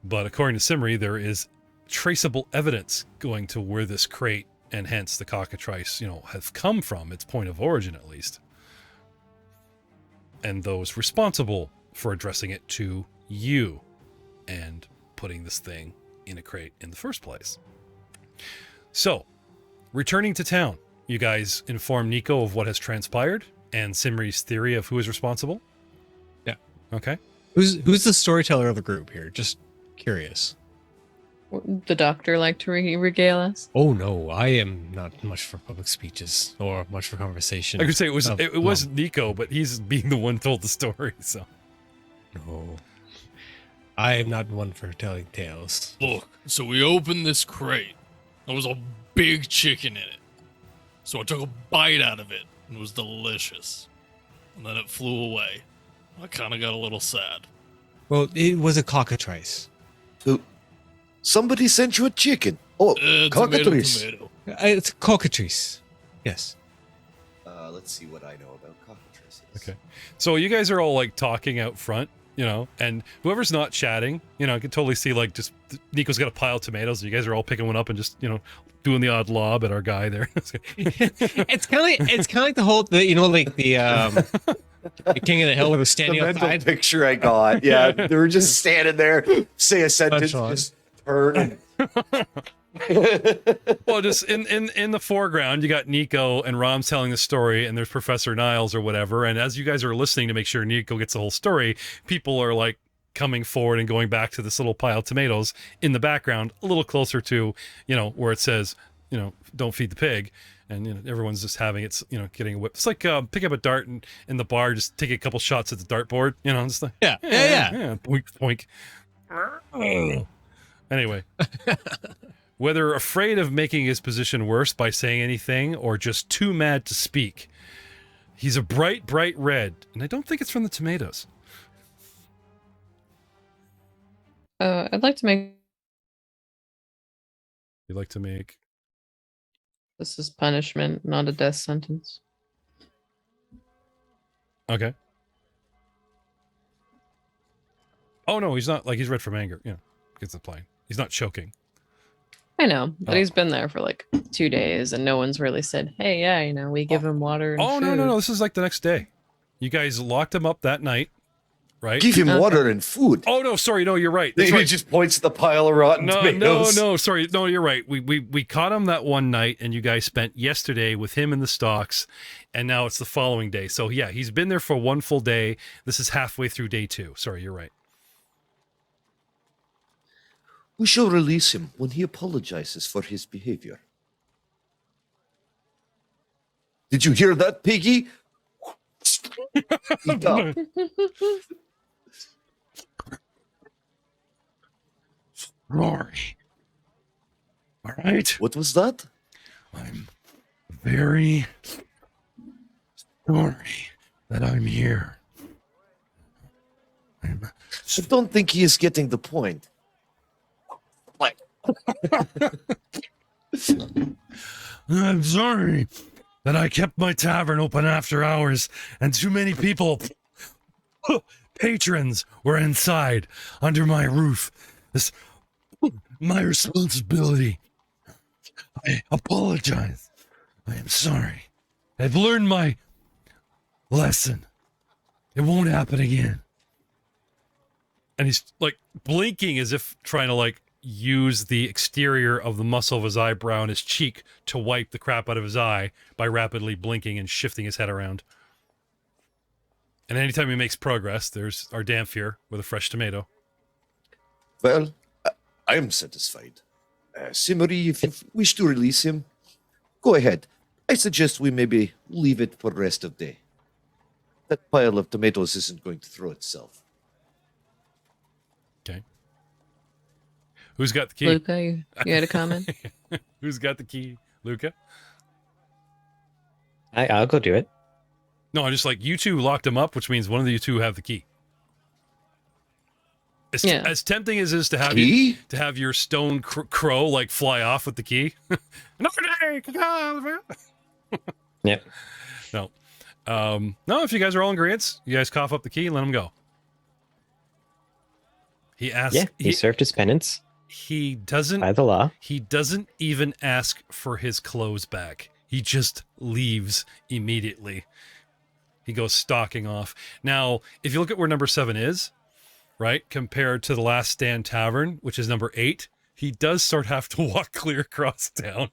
But according to Simri, there is traceable evidence going to where this crate and hence the cockatrice, have come from, its point of origin at least. And those responsible for addressing it to you and putting this thing in a crate in the first place. So, returning to town, you guys inform Nico of what has transpired and Simri's theory of who is responsible? Yeah. Okay. Who's the storyteller of the group here? Just curious. The doctor like to regale us? Oh no, I am not much for public speeches or much for conversation. I could say it was of- was Nico, but he's being the one told the story, so. No. I am not one for telling tales. Look, so we opened this crate. There was a big chicken in it. So I took a bite out of it, and it was delicious. And then it flew away. I kind of got a little sad. Well, it was a cockatrice. So, somebody sent you a chicken. Oh, cockatrice. Tomato. It's a cockatrice. Yes. Let's see what I know about cockatrices. Okay. So you guys are all like talking out front, and whoever's not chatting, I can totally see like just Nico's got a pile of tomatoes and you guys are all picking one up and just, doing the odd lob at our guy there. It's kind of like the whole, the King of the Hill was standing The mental outside. picture I got. Yeah, they were just standing there, say a sentence, Punchline. just turn. Well, just in the foreground, you got Nico and Rom telling the story, and there's Professor Niles or whatever. And as you guys are listening to make sure Nico gets the whole story, people are like coming forward and going back to this little pile of tomatoes in the background, a little closer to, where it says, don't feed the pig. And everyone's just having it's getting a whip. It's like pick up a dart and in the bar, just take a couple shots at the dartboard. Just like Yeah. boink boink. Anyway, whether afraid of making his position worse by saying anything or just too mad to speak, he's a bright red, and I don't think it's from the tomatoes. I'd like to make You'd like to make this is punishment, not a death sentence. okay. Oh no, he's not like he's red from anger. Gets the plane. He's not choking. I know, but Oh. he's been there for like 2 days and no one's really said, hey, yeah, we give him water and Oh food. no, this is like the next day. You guys locked him up that night, right? Give him Okay. water and food. Oh no, sorry, no, you're right. That's He right. just points at the pile of rotten tomatoes. No, sorry. No, you're right. We caught him that one night and you guys spent yesterday with him in the stocks and now it's the following day. So yeah, he's been there for one full day. This is halfway through day 2. Sorry, you're right. We shall release him when he apologizes for his behavior. Did you hear that, Piggy? Eat up. Rory. All right. What was that? I'm very sorry that I'm here. I don't think he is getting the point. I'm sorry that I kept my tavern open after hours and too many people, patrons, were inside under my roof. This my responsibility. I apologize. I am sorry. I've learned my lesson. It won't happen again. And he's like blinking as if trying to like use the exterior of the muscle of his eyebrow and his cheek to wipe the crap out of his eye by rapidly blinking and shifting his head around. And anytime he makes progress, there's our Damphir with a fresh tomato. Well, I am satisfied. Simmery, if you wish to release him, go ahead. I suggest we maybe leave it for the rest of the day. That pile of tomatoes isn't going to throw itself. Okay. Who's got the key? Luca, you had a comment? Who's got the key? Luca? I'll go do it. No, I just like you two locked him up, which means one of you two have the key. Yeah. As tempting as it is to have Key? your stone crow like fly off with the key. Yep. No. No, if you guys are all in agreement, you guys cough up the key and let him go. He asks. Yeah, he served his penance He doesn't. by the law. He doesn't even ask for his clothes back. He just leaves immediately. He goes stalking off. Now, if you look at where number 7 is, right, compared to the Last Stand Tavern, which is number 8, he does sort of have to walk clear across town.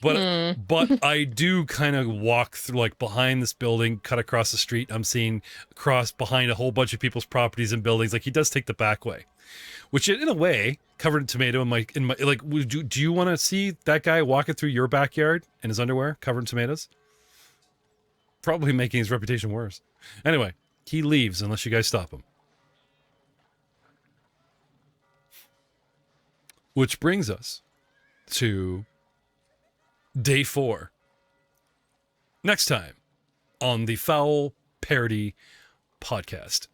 But I do kind of walk through, like, behind this building, cut across the street. I'm seeing across behind a whole bunch of people's properties and buildings. Like, he does take the back way, which in a way covered in tomato. In my like, do you want to see that guy walking through your backyard in his underwear covered in tomatoes? Probably making his reputation worse. Anyway, he leaves unless you guys stop him. Which brings us to day 4. Next time on the Foul Parody Podcast.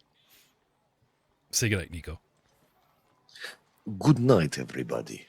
Say goodnight, Nico. Good night, everybody.